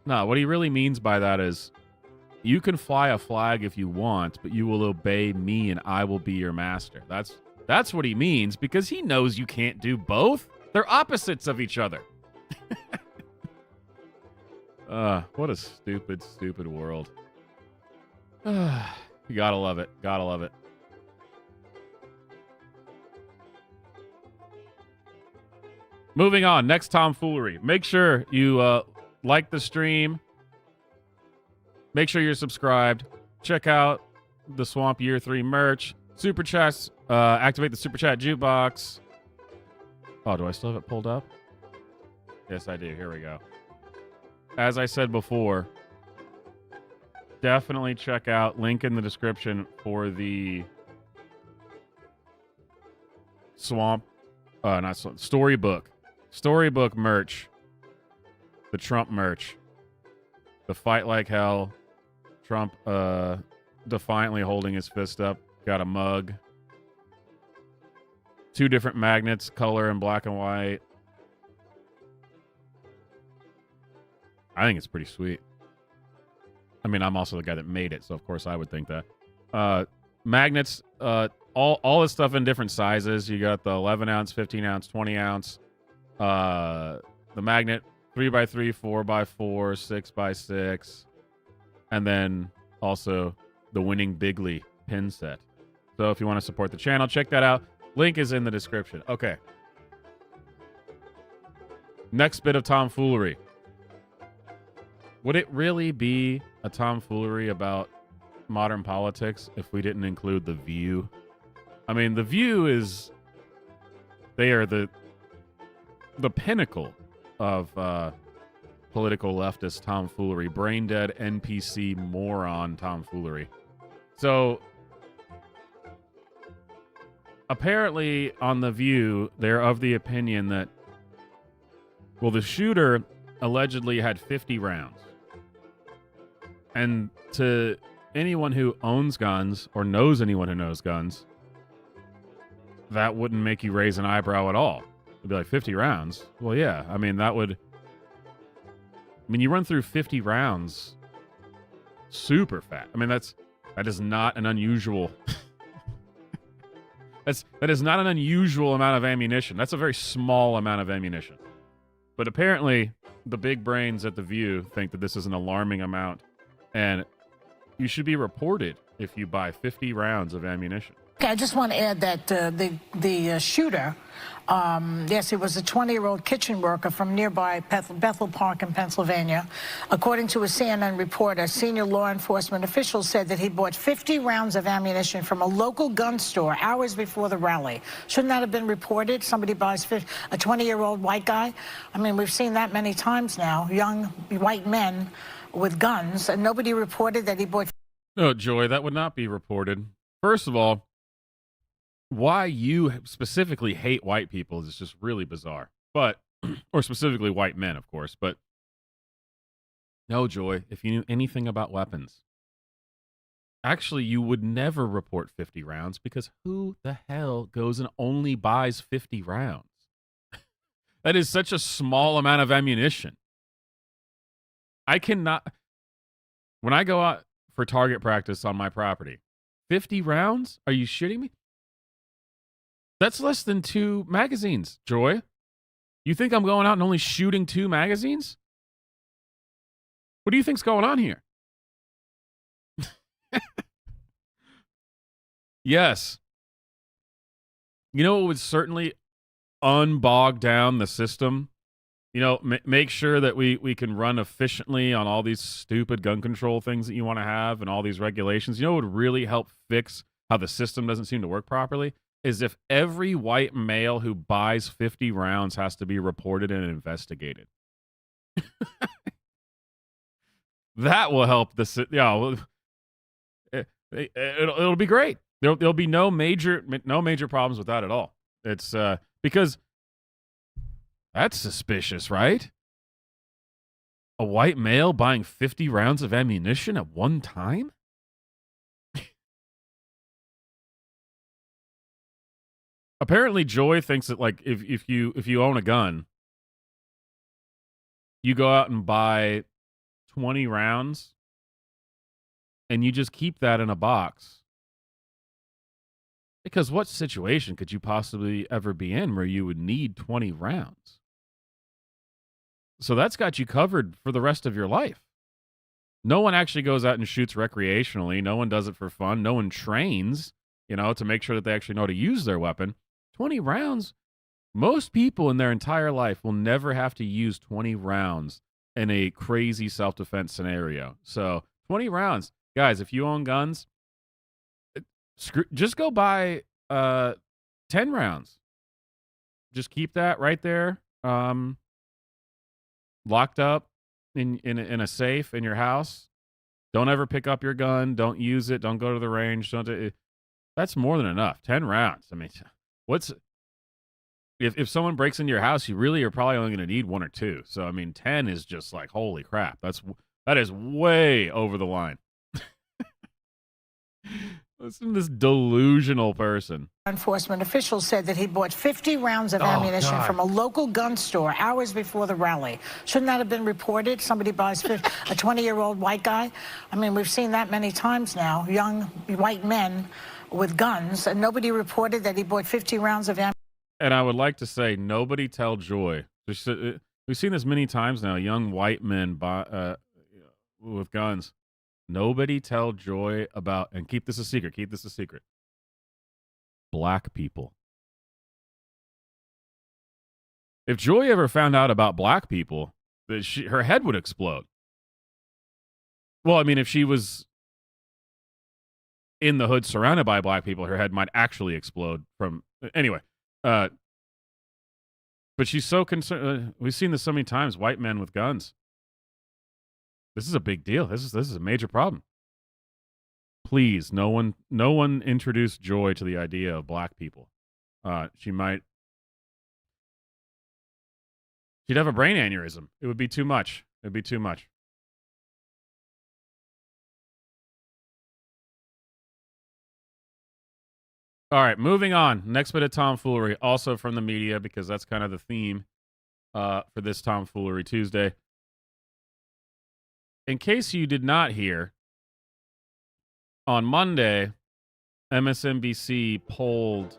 S1: No, what he really means by that is, you can fly a flag if you want, but you will obey me, and I will be your master. That's what he means, because he knows you can't do both. They're opposites of each other. What a stupid, stupid world. You gotta love it. Gotta love it. Moving on. Next tomfoolery. Make sure you like the stream. Make sure you're subscribed. Check out the Swamp Year 3 merch. Super chats. Activate the super chat jukebox. Oh, do I still have it pulled up? Yes, I do. Here we go. As I said before, definitely check out, link in the description for the Storybook merch. The Trump merch. The Fight Like Hell. Trump defiantly holding his fist up. Got a mug. 2 different magnets, color and black and white. I think it's pretty sweet. I mean, I'm also the guy that made it, so of course I would think that. Magnets, all this stuff in different sizes. You got the 11 ounce, 15 ounce, 20 ounce. The magnet, 3x3, 4x4, 6x6. And then also the winning Bigley pin set. So if you want to support the channel, check that out. Link is in the description. Okay. Next bit of tomfoolery. Would it really be a tomfoolery about modern politics if we didn't include The View? I mean, The View is... They are the pinnacle of political leftist tomfoolery. Brain-dead NPC moron tomfoolery. So... Apparently, on The View, they're of the opinion that, well, the shooter allegedly had 50 rounds. And to anyone who owns guns or knows anyone who knows guns, that wouldn't make you raise an eyebrow at all. It'd be like, 50 rounds? Well, yeah. I mean, that would... I mean, you run through 50 rounds super fast. I mean, that is not an unusual... That is not an unusual amount of ammunition. That's a very small amount of ammunition. But apparently, the big brains at The View think that this is an alarming amount, and you should be reported if you buy 50 rounds of ammunition.
S5: Okay, I just want to add that the shooter, yes, he was a 20-year-old kitchen worker from nearby Bethel Park in Pennsylvania. According to a CNN report, a senior law enforcement official said that he bought 50 rounds of ammunition from a local gun store hours before the rally. Shouldn't that have been reported? Somebody buys a 20-year-old white guy? I mean, we've seen that many times now, young white men with guns, and nobody reported that he bought...
S1: No, Joy, that would not be reported. First of all, why you specifically hate white people is just really bizarre. But, or specifically white men, of course. But, no, Joy, if you knew anything about weapons, actually, you would never report 50 rounds because who the hell goes and only buys 50 rounds? That is such a small amount of ammunition. I cannot, when I go out for target practice on my property, 50 rounds? Are you shitting me? That's less than 2 magazines, Joy. You think I'm going out and only shooting 2 magazines? What do you think's going on here? Yes. You know what would certainly unbog down the system? You know, make sure that we can run efficiently on all these stupid gun control things that you want to have and all these regulations. You know what would really help fix how the system doesn't seem to work properly? Is if every white male who buys 50 rounds has to be reported and investigated. That will help the... Yeah, it'll be great. There'll be no major problems with that at all. It's because that's suspicious, right? A white male buying 50 rounds of ammunition at one time? Apparently, Joy thinks that, like, if you own a gun, you go out and buy 20 rounds, and you just keep that in a box. Because what situation could you possibly ever be in where you would need 20 rounds? So that's got you covered for the rest of your life. No one actually goes out and shoots recreationally. No one does it for fun. No one trains, to make sure that they actually know how to use their weapon. 20 rounds Most people in their entire life will never have to use 20 rounds in a crazy self-defense scenario. So 20 rounds. Guys, if you own guns, just go buy 10 rounds. Just keep that right there, locked up in a safe in your house. Don't ever pick up your gun. Don't use it. Don't go to the range. That's more than enough. 10 rounds. I mean, if someone breaks into your house, you really are probably only going to need 1 or 2. So I mean, 10 is just like, holy crap. That is way over the line. Listen to this delusional person.
S5: Enforcement officials said that he bought 50 rounds of ammunition from a local gun store hours before the rally. Shouldn't that have been reported? Somebody buys a 20-year-old white guy? I mean, we've seen that many times now. Young white men with guns, and nobody reported that he bought 50 rounds of ammunition.
S1: And I would like to say, nobody tell Joy. We've seen this many times now. Young white men with guns. Nobody tell Joy about, and keep this a secret. Keep this a secret. Black people. If Joy ever found out about black people, her head would explode. Well, I mean, if she was in the hood surrounded by black people, her head might actually explode from. Anyway, but she's so concerned. We've seen this so many times. White men with guns. This is a big deal. This is a major problem. Please, no one introduce Joy to the idea of black people. She'd have a brain aneurysm. It would be too much. It'd be too much. All right, moving on. Next bit of tomfoolery, also from the media, because that's kind of the theme for this Tomfoolery Tuesday. In case you did not hear, on Monday, MSNBC polled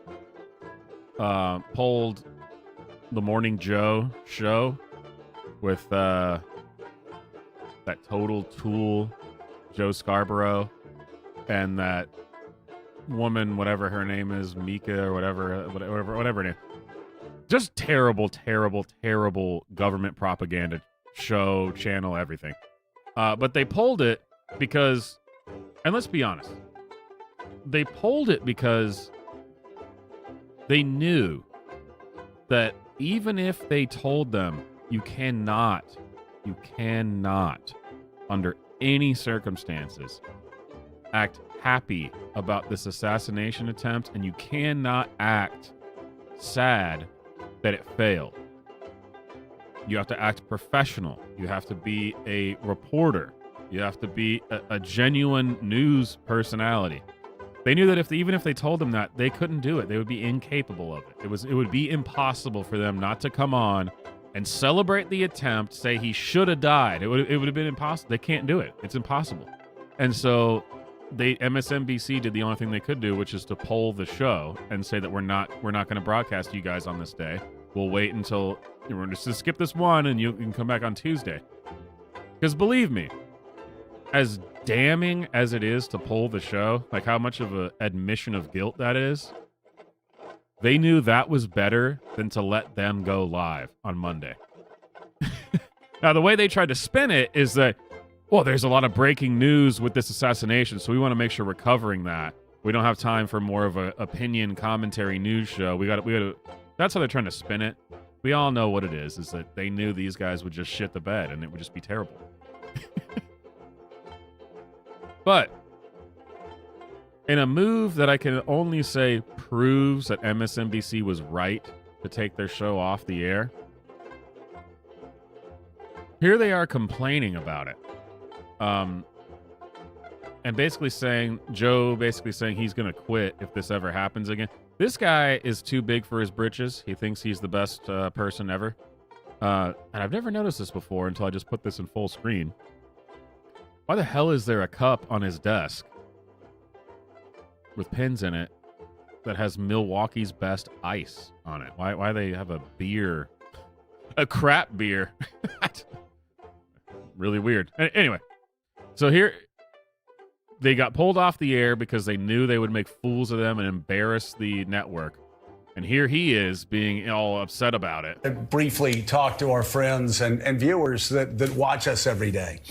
S1: the Morning Joe show with that total tool, Joe Scarborough, and that woman, whatever her name is, Mika or whatever her name. Just terrible, terrible, terrible government propaganda show, channel, everything. But they polled it because, and let's be honest, they polled it because they knew that even if they told them you cannot, under any circumstances, act happy about this assassination attempt, and you cannot act sad that it failed. You have to act professional. You have to be a reporter. You have to be a genuine news personality. They knew that even if they told them that, they couldn't do it. They would be incapable of it. It would be impossible for them not to come on and celebrate the attempt, say he should have died. It would have been impossible. They can't do it. It's impossible. And so MSNBC did the only thing they could do, which is to poll the show and say that we're not going to broadcast you guys on this day. We'll wait until we're just to skip this one, and you can come back on Tuesday. Because believe me, as damning as it is to poll the show, like how much of an admission of guilt that is, they knew that was better than to let them go live on Monday. Now, the way they tried to spin it is that, well, there's a lot of breaking news with this assassination, so we want to make sure we're covering that. We don't have time for more of an opinion commentary news show. We got to. That's how they're trying to spin it. We all know what it is that they knew these guys would just shit the bed and it would just be terrible. But in a move that I can only say proves that MSNBC was right to take their show off the air, here they are complaining about it. And basically saying, Joe basically saying he's going to quit if this ever happens again. This guy is too big for his britches. He thinks he's the best person ever. And I've never noticed this before until I just put this in full screen. Why the hell is there a cup on his desk with pins in it that has Milwaukee's Best Ice on it? Why they have a beer, a crap beer? Really weird. Anyway, so here they got pulled off the air because they knew they would make fools of them and embarrass the network. And here he is being all upset about it.
S6: I briefly talk to our friends and viewers that watch us every day.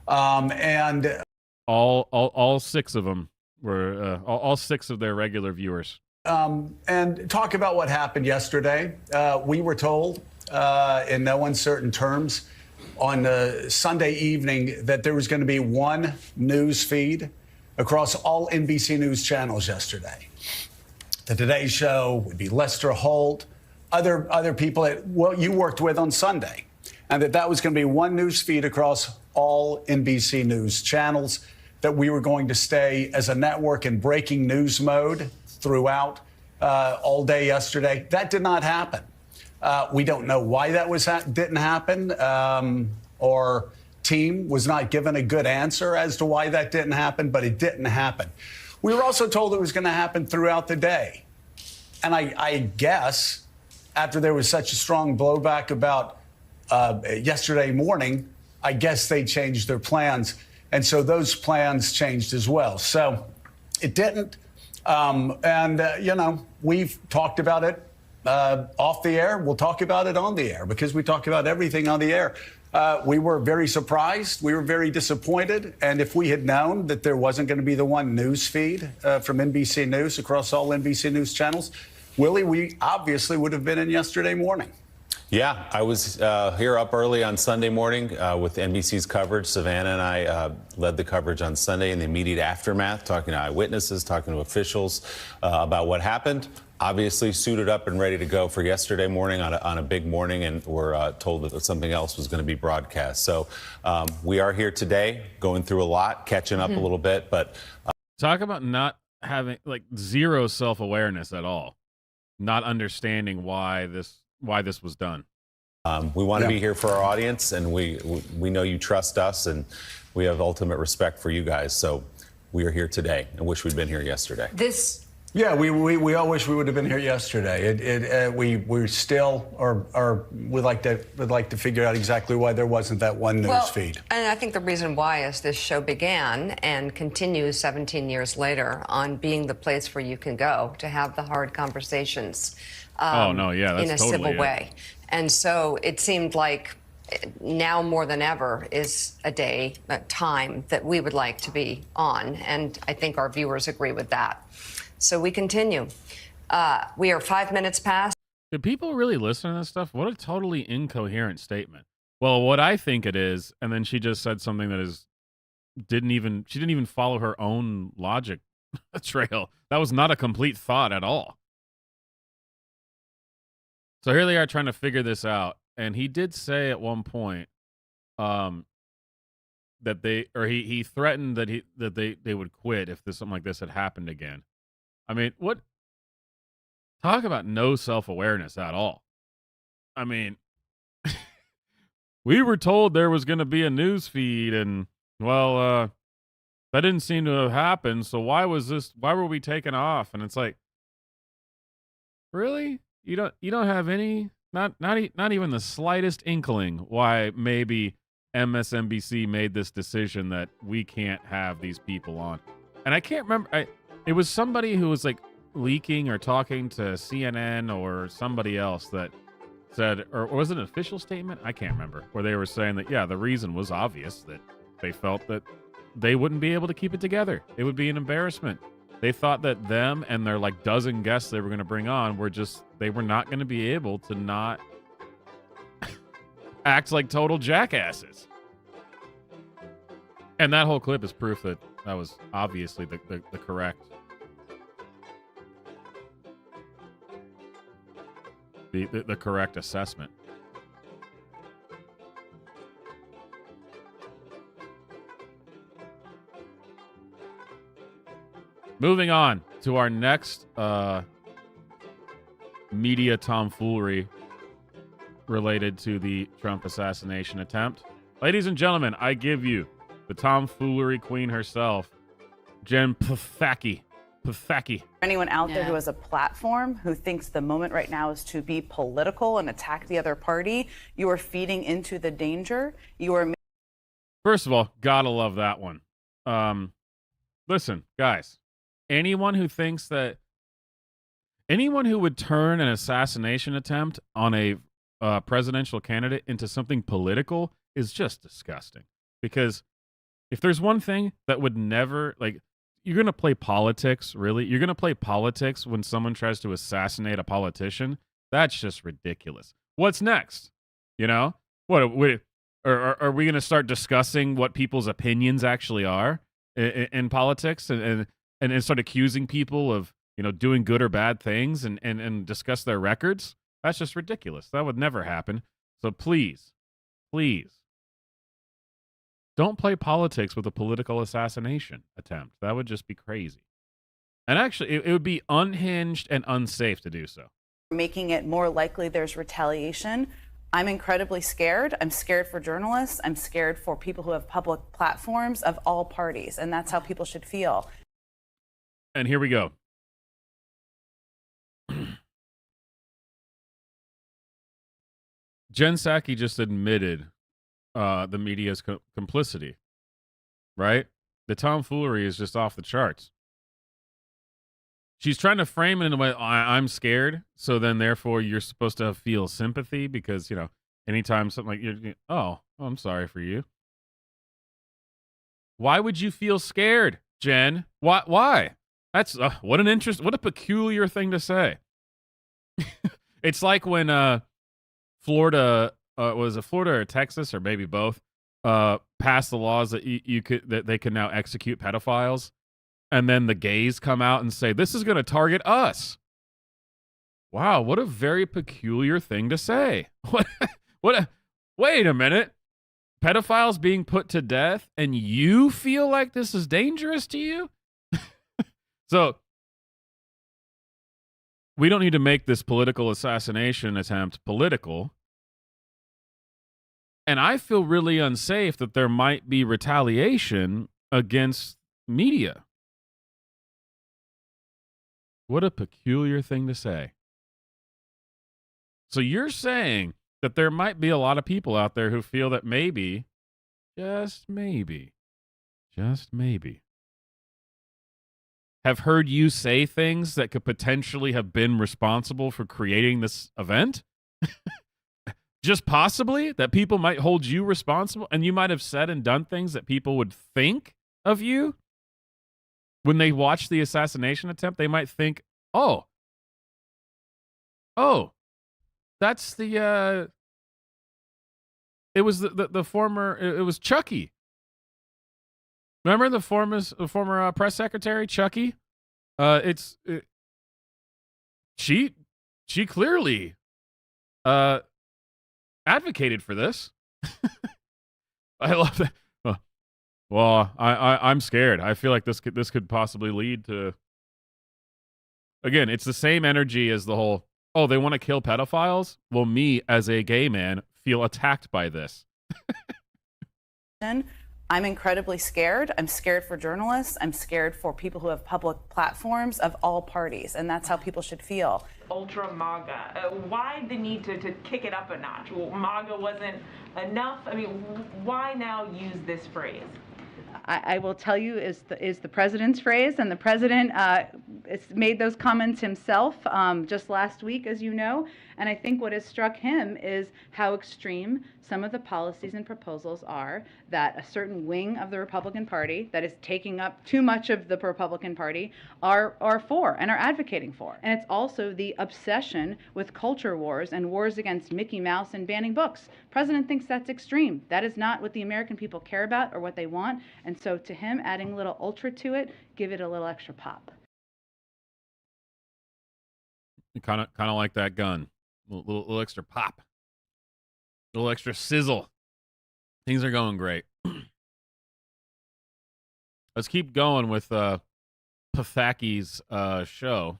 S6: And
S1: all six of them were all six of their regular viewers.
S6: And talk about what happened yesterday. We were told in no uncertain terms on Sunday evening that there was going to be one news feed across all NBC News channels yesterday. The Today Show would be Lester Holt, other people that you worked with on Sunday, and that was going to be one news feed across all NBC News channels, that we were going to stay as a network in breaking news mode throughout all day yesterday. That did not happen. We don't know why that didn't happen. Our team was not given a good answer as to why that didn't happen, but it didn't happen. We were also told it was going to happen throughout the day. And I guess after there was such a strong blowback about yesterday morning, I guess they changed their plans. And so those plans changed as well. So it didn't. We've talked about it off the air. We'll talk about it on the air because we talk about everything on the air. We were very surprised. We were very disappointed. And if we had known that there wasn't going to be the one news feed from NBC News across all NBC News channels, Willie, we obviously would have been in yesterday morning.
S7: Yeah, I was here up early on Sunday morning with NBC's coverage. Savannah and I led the coverage on Sunday in the immediate aftermath, talking to eyewitnesses, talking to officials about what happened. Obviously suited up and ready to go for yesterday morning on a big morning, and we're told that something else was going to be broadcast. So we are here today, going through a lot, catching up a little bit. But
S1: talk about not having zero self-awareness at all, not understanding why this was done.
S7: We want to be here for our audience, and we know you trust us, and we have ultimate respect for you guys. So we are here today. I wish we'd been here yesterday.
S6: Yeah, we all wish we would have been here yesterday. We still would like to figure out exactly why there wasn't that one news feed.
S11: And I think the reason why is this show began and continues 17 years later on being the place where you can go to have the hard conversations.
S1: That's
S11: in a
S1: totally
S11: civil
S1: it.
S11: way. And so it seemed like now more than ever is a time that we would like to be on. And I think our viewers agree with that. So we continue. We are 5 minutes past.
S1: Do people really listen to this stuff? What a totally incoherent statement. Well, what I think it is, and then she just said something that she didn't even follow her own logic trail. That was not a complete thought at all. So here they are trying to figure this out. And he did say at one point that he threatened that they would quit if something like this had happened again. I mean, what? Talk about no self-awareness at all. I mean, we were told there was going to be a news feed, and that didn't seem to have happened. So why were we taken off? And it's like, really? You don't have any, not even the slightest inkling why maybe MSNBC made this decision that we can't have these people on. And I can't remember. It was somebody who was like leaking or talking to CNN or somebody else that said, or was it an official statement? I can't remember, where they were saying that, yeah, the reason was obvious, that they felt that they wouldn't be able to keep it together. It would be an embarrassment. They thought that them and their dozen guests they were going to bring on they were not going to be able to not act like total jackasses. And that whole clip is proof that was obviously the correct the correct assessment. Moving on to our next media tomfoolery related to the Trump assassination attempt. Ladies and gentlemen, I give you the tomfoolery queen herself, Jen Psaki.
S24: Anyone out there who has a platform, who thinks the moment right now is to be political and attack the other party, you are feeding into the danger. You are.
S1: First of all, gotta love that one. Listen, guys, anyone who thinks that Anyone who would turn an assassination attempt on a presidential candidate into something political is just disgusting. Because if there's one thing that would never, like, you're going to play politics, really? You're going to play politics when someone tries to assassinate a politician? That's just ridiculous. What's next? You know? What are we going to start discussing what people's opinions actually are in politics and start accusing people of, you know, doing good or bad things and discuss their records? That's just ridiculous. That would never happen. So please, don't play politics with a political assassination attempt. That would just be crazy. And actually, it would be unhinged and unsafe to do so.
S24: Making it more likely there's retaliation. I'm incredibly scared. I'm scared for journalists. I'm scared for people who have public platforms of all parties. And that's how people should feel.
S1: And here we go. Jen Psaki just admitted the media's complicity, right? The tomfoolery is just off the charts. She's trying to frame it in a way, I'm scared, so then therefore you're supposed to feel sympathy because, you know, anytime something like, oh, I'm sorry for you. Why would you feel scared, Jen? Why? That's, what a peculiar thing to say. It's like when Florida, was it Florida or Texas or maybe both, passed the laws that that they can now execute pedophiles. And then the gays come out and say, this is going to target us. Wow, what a very peculiar thing to say. Wait a minute. Pedophiles being put to death and you feel like this is dangerous to you? So, we don't need to make this political assassination attempt political. And I feel really unsafe that there might be retaliation against media. What a peculiar thing to say. So you're saying that there might be a lot of people out there who feel that maybe, just maybe, have heard you say things that could potentially have been responsible for creating this event? Just possibly that people might hold you responsible and you might have said and done things that people would think of you? When they watch the assassination attempt, they might think, oh, that's the, it was the former, it was Chucky. Remember the former press secretary, Chucky? She clearly advocated for this. I love that. Well, I'm scared. I feel like this could possibly lead to. Again, it's the same energy as the whole, oh, they want to kill pedophiles? Well, me as a gay man feel attacked by this.
S24: I'm incredibly scared. I'm scared for journalists. I'm scared for people who have public platforms of all parties. And that's how people should feel.
S4: Ultra MAGA. Why the need to kick it up a notch? Well, MAGA wasn't enough. I mean, why now use this phrase?
S24: I will tell you is the president's phrase, and the president made those comments himself just last week, as you know. And I think what has struck him is how extreme some of the policies and proposals are that a certain wing of the Republican Party that is taking up too much of the Republican Party are for and are advocating for. And it's also the obsession with culture wars and wars against Mickey Mouse and banning books. President thinks that's extreme. That is not what the American people care about or what they want. And so to him, adding a little ultra to it, give it a little extra pop.
S1: Kind of like that gun. Little extra pop. A little extra sizzle. Things are going great. Let's keep going with Pathaki's show.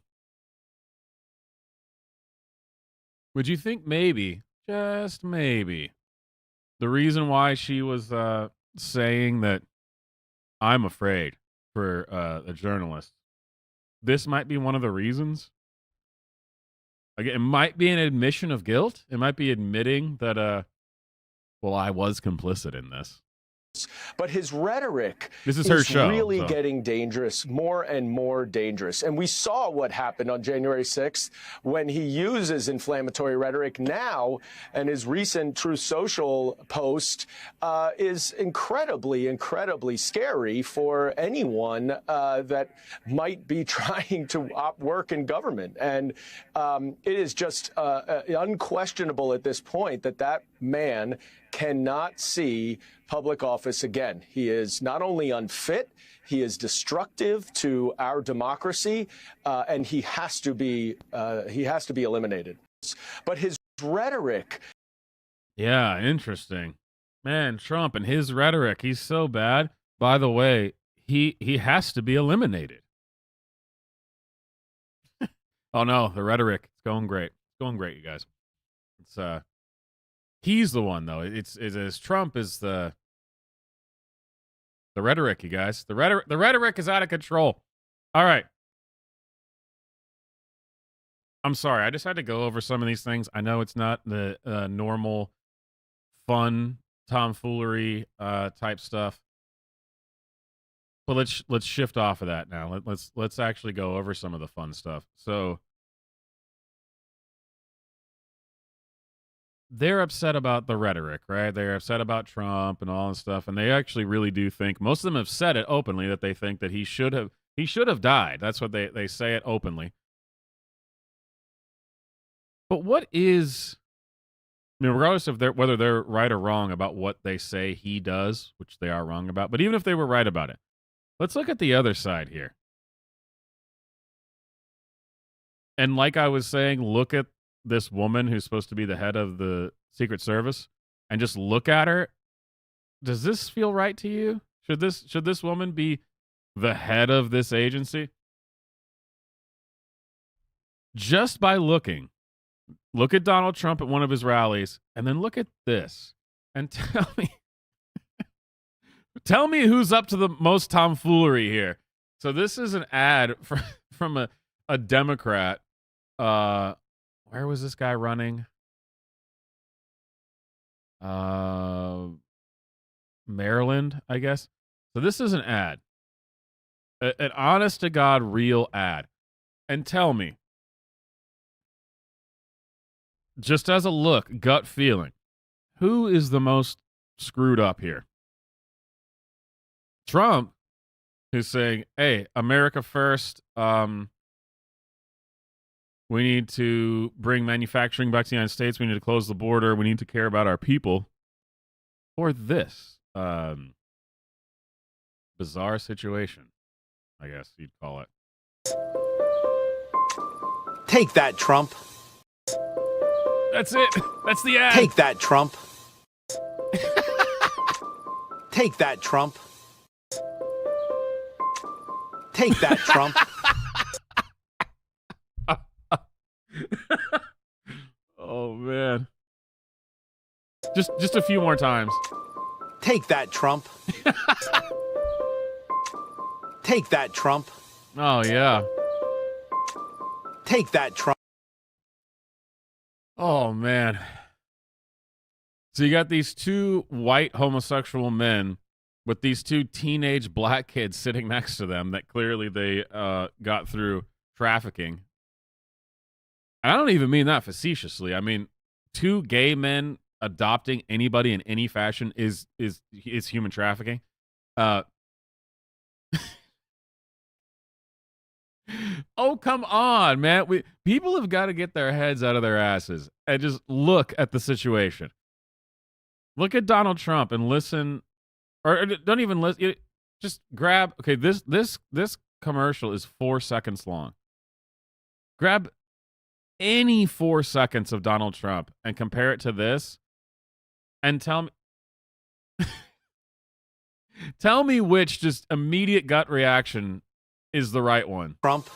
S1: Would you think maybe, just maybe, the reason why she was saying that I'm afraid for a journalist, this might be one of the reasons? Again, it might be an admission of guilt. It might be admitting that, well, I was complicit in this.
S15: But his rhetoric
S1: This is her show,
S15: really
S1: so.
S15: getting dangerous, more and more dangerous. And we saw what happened on January 6th when he uses inflammatory rhetoric now, and his recent Truth Social post is incredibly, incredibly scary for anyone that might be trying to work in government. And it is just unquestionable at this point that that man cannot see public office again. He is not only unfit, he is destructive to our democracy, and he has to be eliminated. But his rhetoric.
S1: Yeah, interesting. Man, Trump and his rhetoric, he's so bad. By the way, he has to be eliminated. Oh no, the rhetoric, it's going great. It's going great, you guys. It's he's the one though. It's Trump is the rhetoric, you guys. The rhetoric is out of control. All right. I'm sorry. I just had to go over some of these things. I know it's not the normal fun tomfoolery type stuff. But let's shift off of that now. Let's actually go over some of the fun stuff. So they're upset about the rhetoric, right? They're upset about Trump and all this stuff, and they actually really do think, most of them have said it openly, that they think that he should have died. That's what they say it openly. But what is, I mean, regardless of whether they're right or wrong about what they say he does, which they are wrong about, but even if they were right about it, let's look at the other side here. And like I was saying, look at this woman who's supposed to be the head of the Secret Service and just look at her. Does this feel right to you? Should this woman be the head of this agency? Just by looking. Look at Donald Trump at one of his rallies and then look at this and tell me who's up to the most tomfoolery here. So this is an ad from a Democrat. Where was this guy running? Maryland, I guess. So this is an ad. An honest to God real ad. And tell me, just as a look, gut feeling, who is the most screwed up here? Trump, who's saying, hey, America first, we need to bring manufacturing back to the United States. We need to close the border. We need to care about our people. Or this bizarre situation, I guess you'd call it.
S15: Take that, Trump.
S1: That's it. That's the ad.
S15: Take that, Trump. Take that, Trump. Take that, Trump.
S1: Oh man. Just a few more times.
S15: Take that, Trump. Take that, Trump.
S1: Oh yeah.
S15: Take that, Trump.
S1: Oh man. So you got these two white homosexual men with these two teenage black kids sitting next to them that clearly they got through trafficking. And I don't even mean that facetiously. I mean, two gay men adopting anybody in any fashion is human trafficking. Oh, come on, man. People have got to get their heads out of their asses and just look at the situation. Look at Donald Trump and listen, or don't even listen. Just grab. Okay, this commercial is 4 seconds long. Grab any 4 seconds of Donald Trump and compare it to this, and tell me which just immediate gut reaction is the right one.
S15: Trump.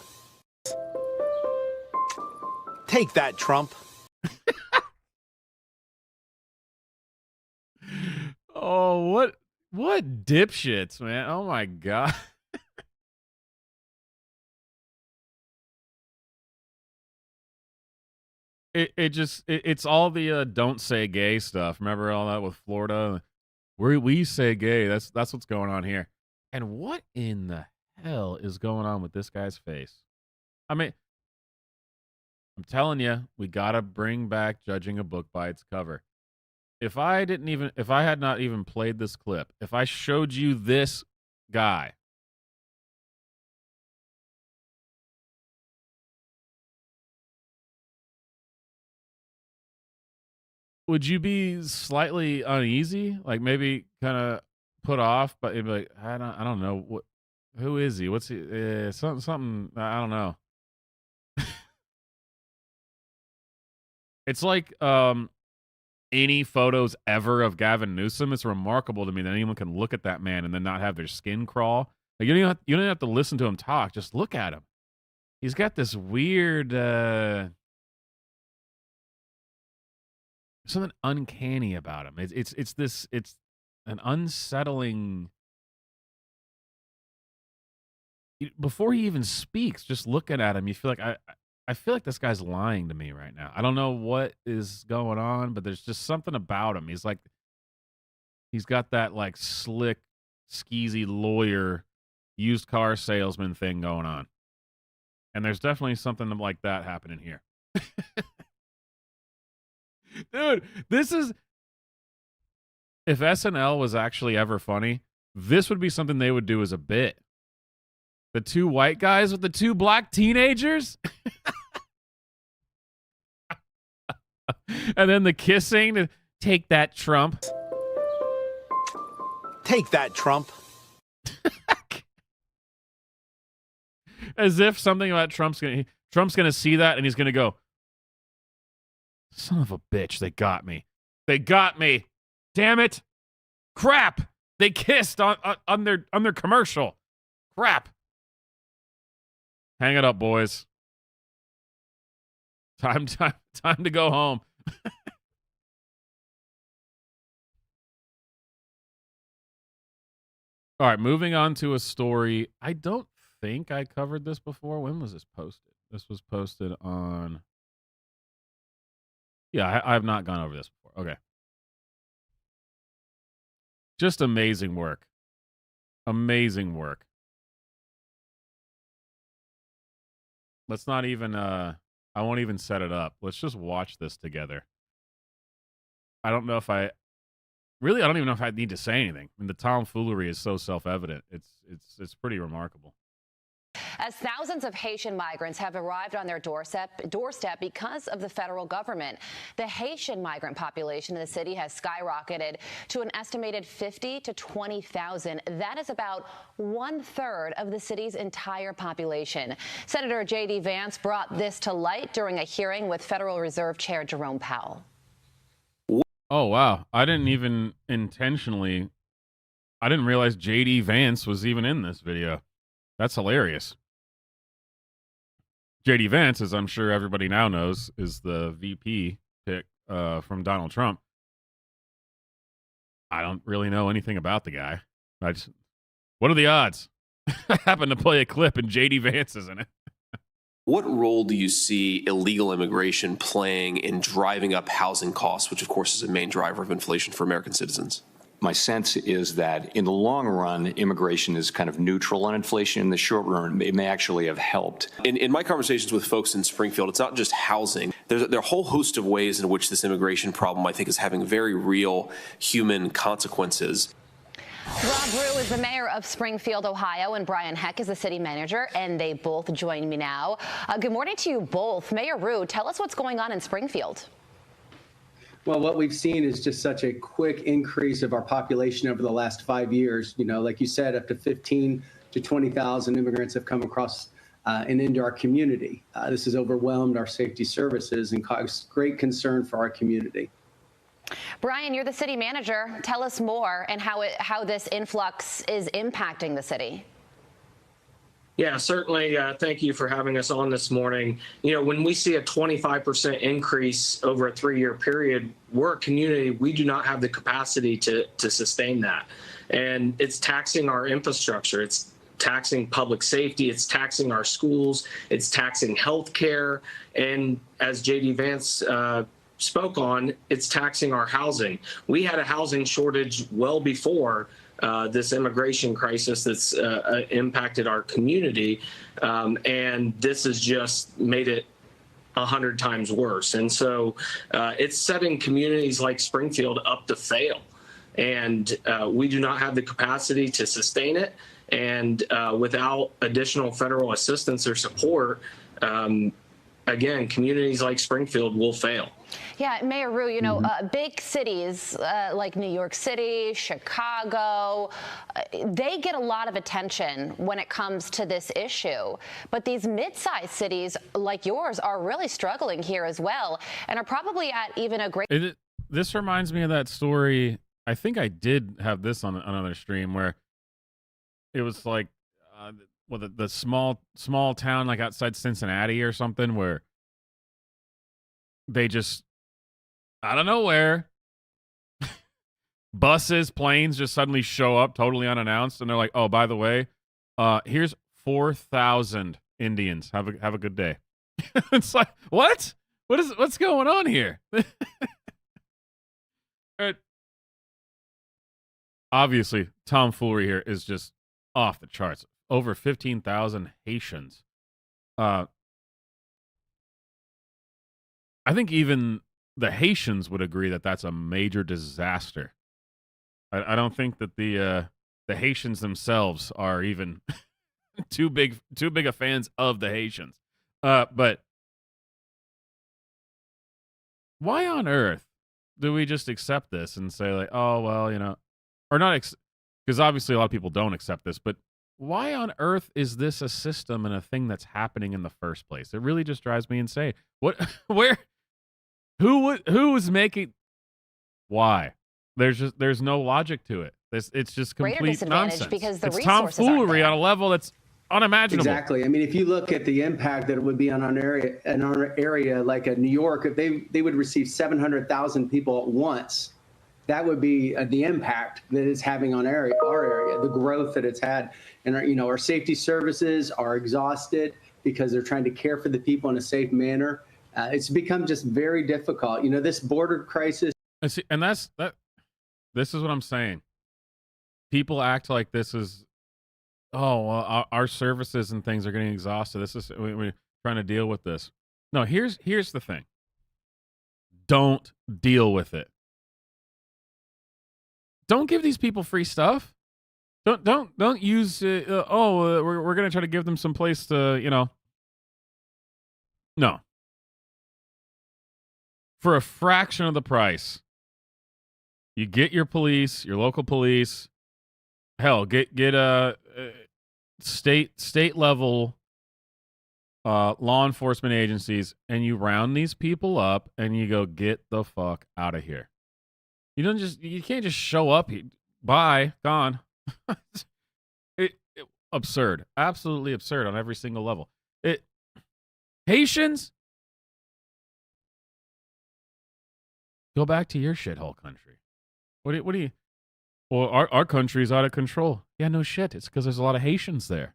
S15: Take that, Trump.
S1: Oh, what dipshits, man. Oh my God. It's all the don't say gay stuff. Remember all that with Florida? We say gay. That's what's going on here. And what in the hell is going on with this guy's face? I mean, I'm telling you, we gotta bring back judging a book by its cover. If I had not even played this clip, if I showed you this guy, would you be slightly uneasy? Like maybe kind of put off, but you'd be like, I don't know. Who is he? What's he? Something, I don't know. It's like any photos ever of Gavin Newsom. It's remarkable to me that anyone can look at that man and then not have their skin crawl. Like you don't even have to listen to him talk. Just look at him. He's got this weird something uncanny about him. It's an unsettling. Before he even speaks, just looking at him, you feel like I feel like this guy's lying to me right now. I don't know what is going on, but there's just something about him. He's got that like slick, skeezy lawyer, used car salesman thing going on. And there's definitely something like that happening here. Dude, if SNL was actually ever funny, this would be something they would do as a bit. The two white guys with the two black teenagers. And then the kissing to take that, Trump.
S8: Take that, Trump.
S1: As if something about Trump's gonna see that and he's gonna go, son of a bitch, they got me. They got me. Damn it. Crap. They kissed on their commercial. Crap. Hang it up, boys. Time to go home. All right, moving on to a story. I don't think I covered this before. When was this posted? This was posted on... Yeah, I have not gone over this before. Okay. Just amazing work. Amazing work. Let's not even... I won't even set it up. Let's just watch this together. I don't know if I don't even know if I need to say anything. I mean, the tomfoolery is so self-evident. It's pretty remarkable.
S9: As thousands of Haitian migrants have arrived on their doorstep because of the federal government. The Haitian migrant population in the city has skyrocketed to an estimated 50 to 20,000. That is about 1/3 of the city's entire population. Senator J.D. Vance brought this to light during a hearing with Federal Reserve Chair Jerome Powell.
S1: Oh, wow. I didn't realize J.D. Vance was even in this video. That's hilarious. J.D. Vance, as I'm sure everybody now knows, is the VP pick from Donald Trump. I don't really know anything about the guy. What are the odds? I happen to play a clip and J.D. Vance is in it.
S12: What role do you see illegal immigration playing in driving up housing costs, which of course is a main driver of inflation for American citizens?
S14: My sense is that in the long run, immigration is kind of neutral on inflation. In the short run, it may actually have helped.
S12: In my conversations with folks in Springfield, it's not just housing. There are a whole host of ways in which this immigration problem, I think, is having very real human consequences.
S9: Rob Rue is the mayor of Springfield, Ohio, and Brian Heck is the city manager, and they both join me now. Good morning to you both. Mayor Rue, tell us what's going on in Springfield.
S25: Well, what we've seen is just such a quick increase of our population over the last 5 years. You know, like you said, up to 15 to 20,000 immigrants have come across and into our community. This has overwhelmed our safety services and caused great concern for our community.
S9: Brian, you're the city manager. Tell us more and how this influx is impacting the city.
S26: Yeah, certainly. Thank you for having us on this morning. You know, when we see a 25% increase over a 3-year period, we're a community, we do not have the capacity to sustain that. And it's taxing our infrastructure. It's taxing public safety. It's taxing our schools. It's taxing healthcare. And as J.D. Vance spoke on, it's taxing our housing. We had a housing shortage well before this immigration crisis that's impacted our community, and this has just made it 100 times worse. And so it's setting communities like Springfield up to fail. And we do not have the capacity to sustain it. And without additional federal assistance or support, again, communities like Springfield will fail.
S9: Yeah, Mayor Rue, you know, big cities like New York City, Chicago, they get a lot of attention when it comes to this issue. But these mid-sized cities like yours are really struggling here as well and are probably at even a great...
S1: This reminds me of that story. I think I did have this on another stream where it was like the small town like outside Cincinnati or something where they just, out of nowhere, buses, planes just suddenly show up totally unannounced, and they're like, "Oh, by the way, here's 4,000 Indians. Have a good day." It's like, what? What's going on here? Obviously, tomfoolery here is just off the charts. Over 15,000 Haitians. I think even the Haitians would agree that that's a major disaster. I don't think that the Haitians themselves are even too big of fans of the Haitians. But why on earth do we just accept this and say like, oh well, you know, or not? Because obviously a lot of people don't accept this, but why on earth is this a system and a thing that's happening in the first place? It really just drives me insane. What? Where? Who was making? Why? There's no logic to it. It's just complete nonsense.
S9: Because the
S1: it's
S9: resources
S1: tomfoolery on a level that's unimaginable.
S25: Exactly. I mean, if you look at the impact that it would be on an area like New York, if they would receive 700,000 people at once, that would be the impact that it's having on our area, the growth that it's had. And our safety services are exhausted because they're trying to care for the people in a safe manner. It's become just very difficult. This border crisis.
S1: And this is what I'm saying. People act like this is, oh, well, our services and things are getting exhausted. We're trying to deal with this. No, here's the thing. Don't deal with it. Don't give these people free stuff. Don't use. We're gonna try to give them some place to, No. For a fraction of the price, you get your police, your local police. Hell, get a state level law enforcement agencies, and you round these people up, and you go get the fuck out of here. You can't just show up. Bye, gone. Absurd, absolutely absurd on every single level. Haitians, go back to your shithole country. What do you? Well, our country's out of control. Yeah, no shit. It's because there's a lot of Haitians there,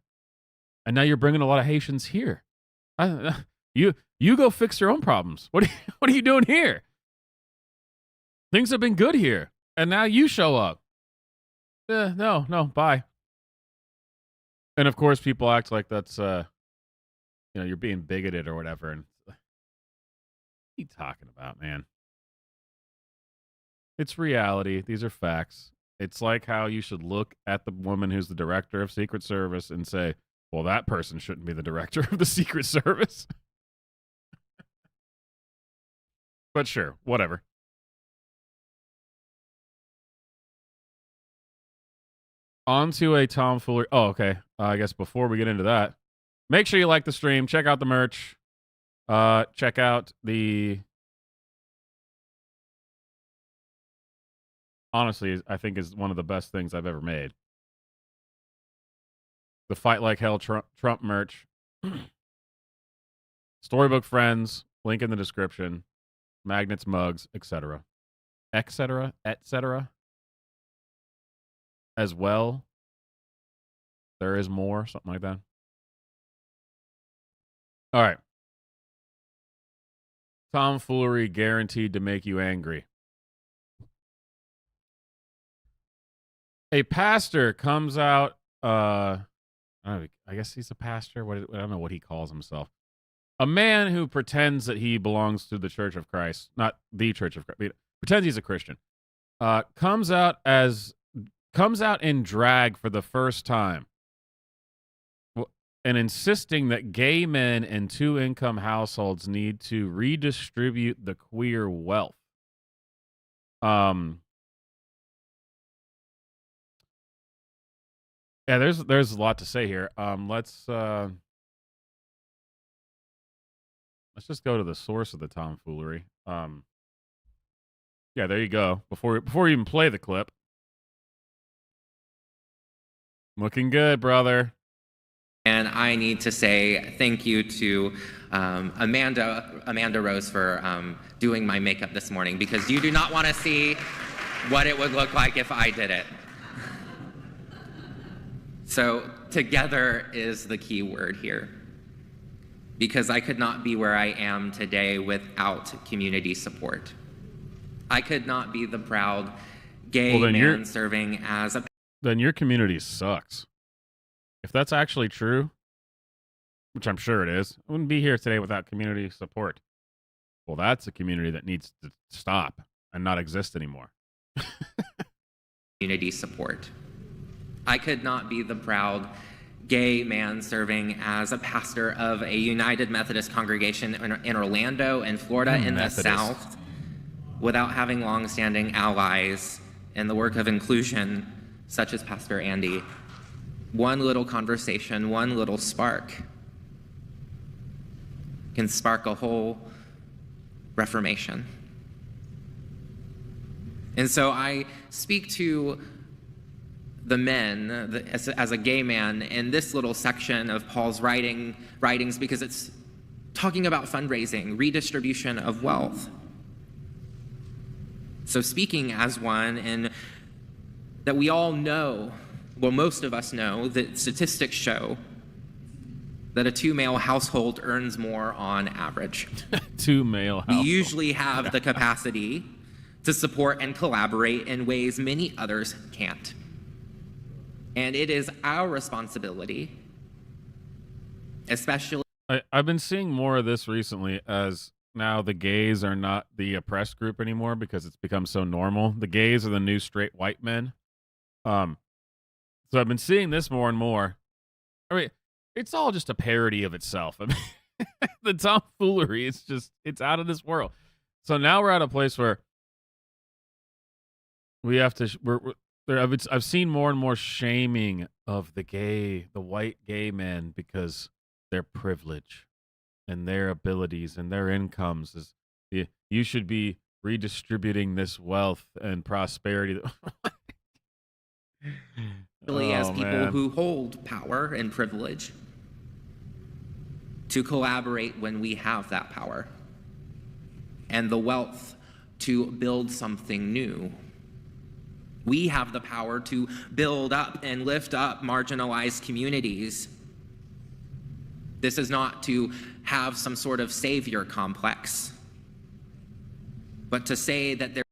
S1: and now you're bringing a lot of Haitians here. You go fix your own problems. What are you doing here? Things have been good here, and now you show up. No, bye. And of course, people act like that's you're being bigoted or whatever. And what are you talking about, man? It's reality. These are facts. It's like how you should look at the woman who's the director of Secret Service and say, well, that person shouldn't be the director of the Secret Service. But sure, whatever. On to a tomfoolery. Oh, okay. I guess before we get into that, make sure you like the stream. Check out the merch. Check out the... Honestly, I think is one of the best things I've ever made. The Fight Like Hell Trump merch. Storybook Friends. Link in the description. Magnets, mugs, etc. Etc. As well. There is more. Something like that. All right. Tomfoolery guaranteed to make you angry. A pastor comes out, I guess he's a pastor. I don't know what he calls himself. A man who pretends that he belongs to the Church of Christ, not the Church of Christ, pretends he's a Christian, comes out in drag for the first time, and insisting that gay men and two-income households need to redistribute the queer wealth. Yeah, there's a lot to say here. Let's just go to the source of the tomfoolery. Yeah, there you go. Before you even play the clip. Looking good, brother.
S2: And I need to say thank you to Amanda Rose for doing my makeup this morning, because you do not want to see what it would look like if I did it. So together is the key word here, because I could not be where I am today without community support. I could not be the proud gay man serving as a...
S1: Then your community sucks. If that's actually true, which I'm sure it is, I wouldn't be here today without community support. Well, that's a community that needs to stop and not exist anymore.
S2: Community support. I could not be the proud gay man serving as a pastor of a United Methodist congregation in Orlando and Florida in the South without having long-standing allies in the work of inclusion, such as Pastor Andy. One little conversation, one little spark can spark a whole reformation. And so I speak to the men as a gay man in this little section of Paul's writings, because it's talking about fundraising, redistribution of wealth. So speaking as one, and that we all know, well, most of us know, that statistics show that a two-male household earns more on average.
S1: Two-male household.
S2: We usually have the capacity to support and collaborate in ways many others can't. And it is our responsibility, especially...
S1: I've been seeing more of this recently, as now the gays are not the oppressed group anymore because it's become so normal. The gays are the new straight white men. So I've been seeing this more and more. I mean, it's all just a parody of itself. I mean, the tomfoolery, it's out of this world. So now we're at a place where we have to... I've seen more and more shaming of the white gay men, because their privilege and their abilities and their incomes is, you should be redistributing this wealth and prosperity.
S2: as people who hold power and privilege to collaborate when we have that power and the wealth to build something new. We have the power to build up and lift up marginalized communities. This is not to have some sort of savior complex, but to say that there...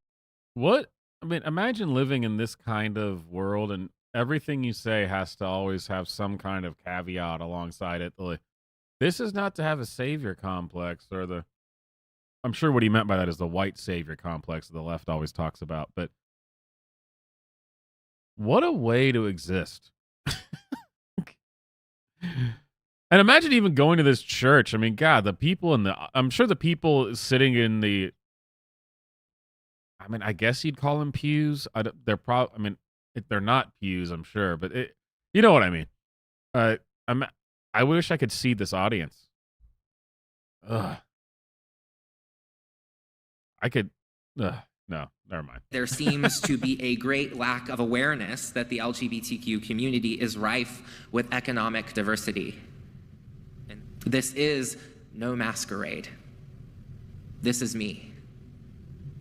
S1: What? I mean, imagine living in this kind of world and everything you say has to always have some kind of caveat alongside it. Like, this is not to have a savior complex, or I'm sure what he meant by that is the white savior complex that the left always talks about, but what a way to exist. And imagine even going to this church. I mean, God, I'm sure the people sitting in the, I mean, I guess you'd call them pews. They're not pews, I'm sure, but you know what I mean. I wish I could see this audience. Ugh. No, never mind.
S2: There seems to be a great lack of awareness that the LGBTQ community is rife with economic diversity. And this is no masquerade. This is me.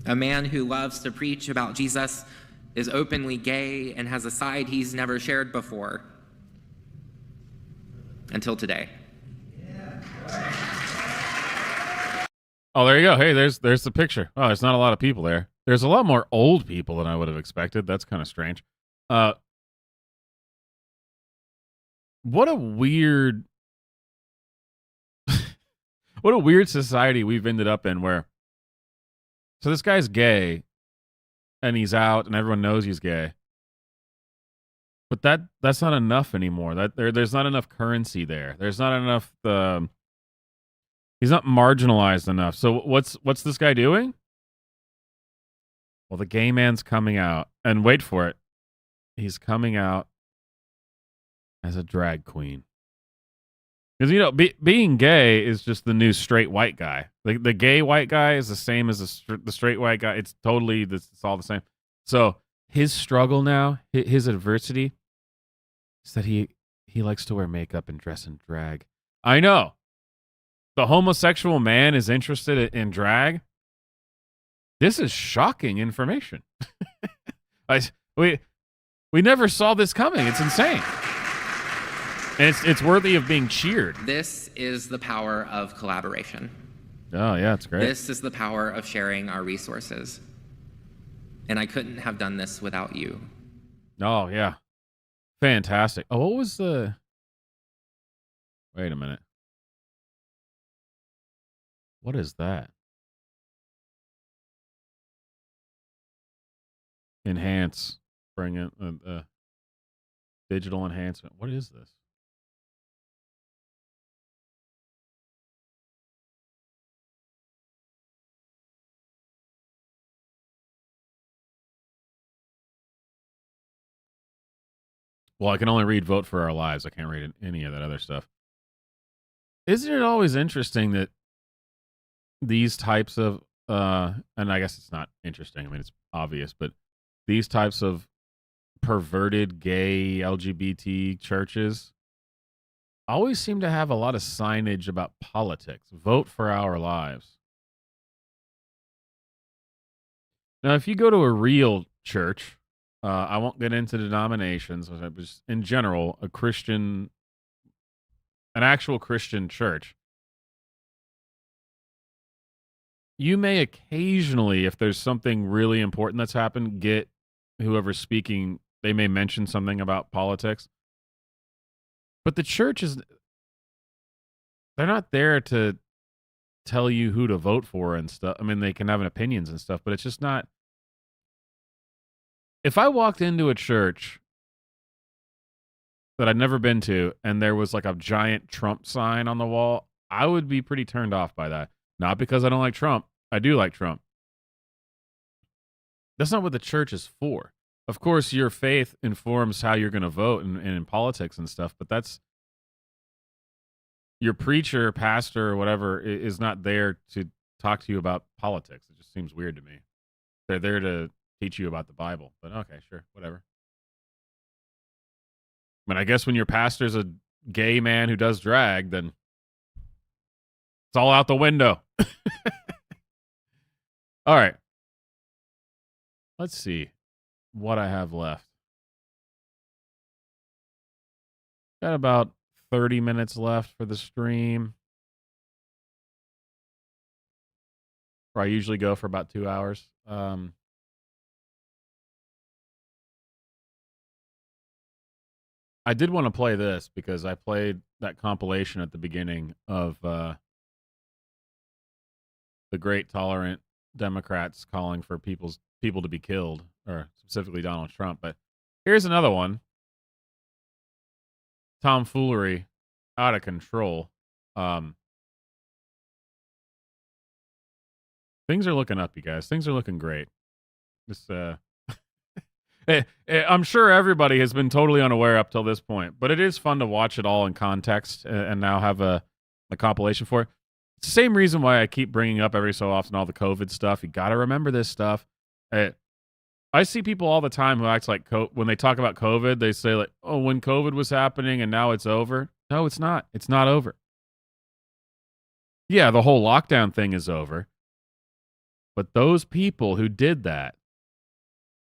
S2: A man who loves to preach about Jesus, is openly gay, and has a side he's never shared before. Until today.
S1: Oh, there you go. Hey, there's the picture. Oh, there's not a lot of people there. There's a lot more old people than I would have expected. That's kind of strange. What a weird what a weird society we've ended up in where so this guy's gay and he's out and everyone knows he's gay. But that's not enough anymore. There's not enough currency there. There's not enough he's not marginalized enough. So what's this guy doing? Well, the gay man's coming out. And wait for it. He's coming out as a drag queen. Because, you know, being gay is just the new straight white guy. The gay white guy is the same as the straight white guy. It's totally, it's all the same. So his struggle now, his adversity, is that he likes to wear makeup and dress in drag. I know. The homosexual man is interested in drag. This is shocking information. We never saw this coming. It's insane. And it's worthy of being cheered.
S2: This is the power of collaboration.
S1: Oh, yeah, it's great.
S2: This is the power of sharing our resources. And I couldn't have done this without you.
S1: Oh, yeah. Fantastic. Oh, what was the... Wait a minute. What is that? Enhance. Bring it. Digital enhancement. What is this? Well, I can only read Vote for Our Lives. I can't read any of that other stuff. Isn't it always interesting that these types of, and I guess it's not interesting, I mean, it's obvious, but these types of perverted gay LGBT churches always seem to have a lot of signage about politics. Vote for our lives. Now, if you go to a real church, I won't get into denominations, but just in general, an actual Christian church, you may occasionally, if there's something really important that's happened, get whoever's speaking, they may mention something about politics. But the church they're not there to tell you who to vote for and stuff. I mean, they can have opinions and stuff, but it's just not. If I walked into a church that I'd never been to and there was like a giant Trump sign on the wall, I would be pretty turned off by that. Not because I don't like Trump. I do like Trump. That's not what the church is for. Of course, your faith informs how you're going to vote in politics and stuff, but that's your preacher, pastor, or whatever is not there to talk to you about politics. It just seems weird to me. They're there to teach you about the Bible. But okay, sure, whatever. But I guess when your pastor's a gay man who does drag, then it's all out the window. All right. Let's see what I have left. Got about 30 minutes left for the stream. Where I usually go for about 2 hours. I did want to play this because I played that compilation at the beginning of the great tolerant Democrats calling for people to be killed, or specifically Donald Trump. But here's another one. Tomfoolery, out of control. Things are looking up, you guys. Things are looking great. Just I'm sure everybody has been totally unaware up till this point, but it is fun to watch it all in context and now have a compilation for it. It's the same reason why I keep bringing up every so often all the COVID stuff. You got to remember this stuff. I see people all the time who act like when they talk about COVID, they say like, oh, when COVID was happening and now it's over. No, it's not. It's not over. Yeah, the whole lockdown thing is over. But those people who did that,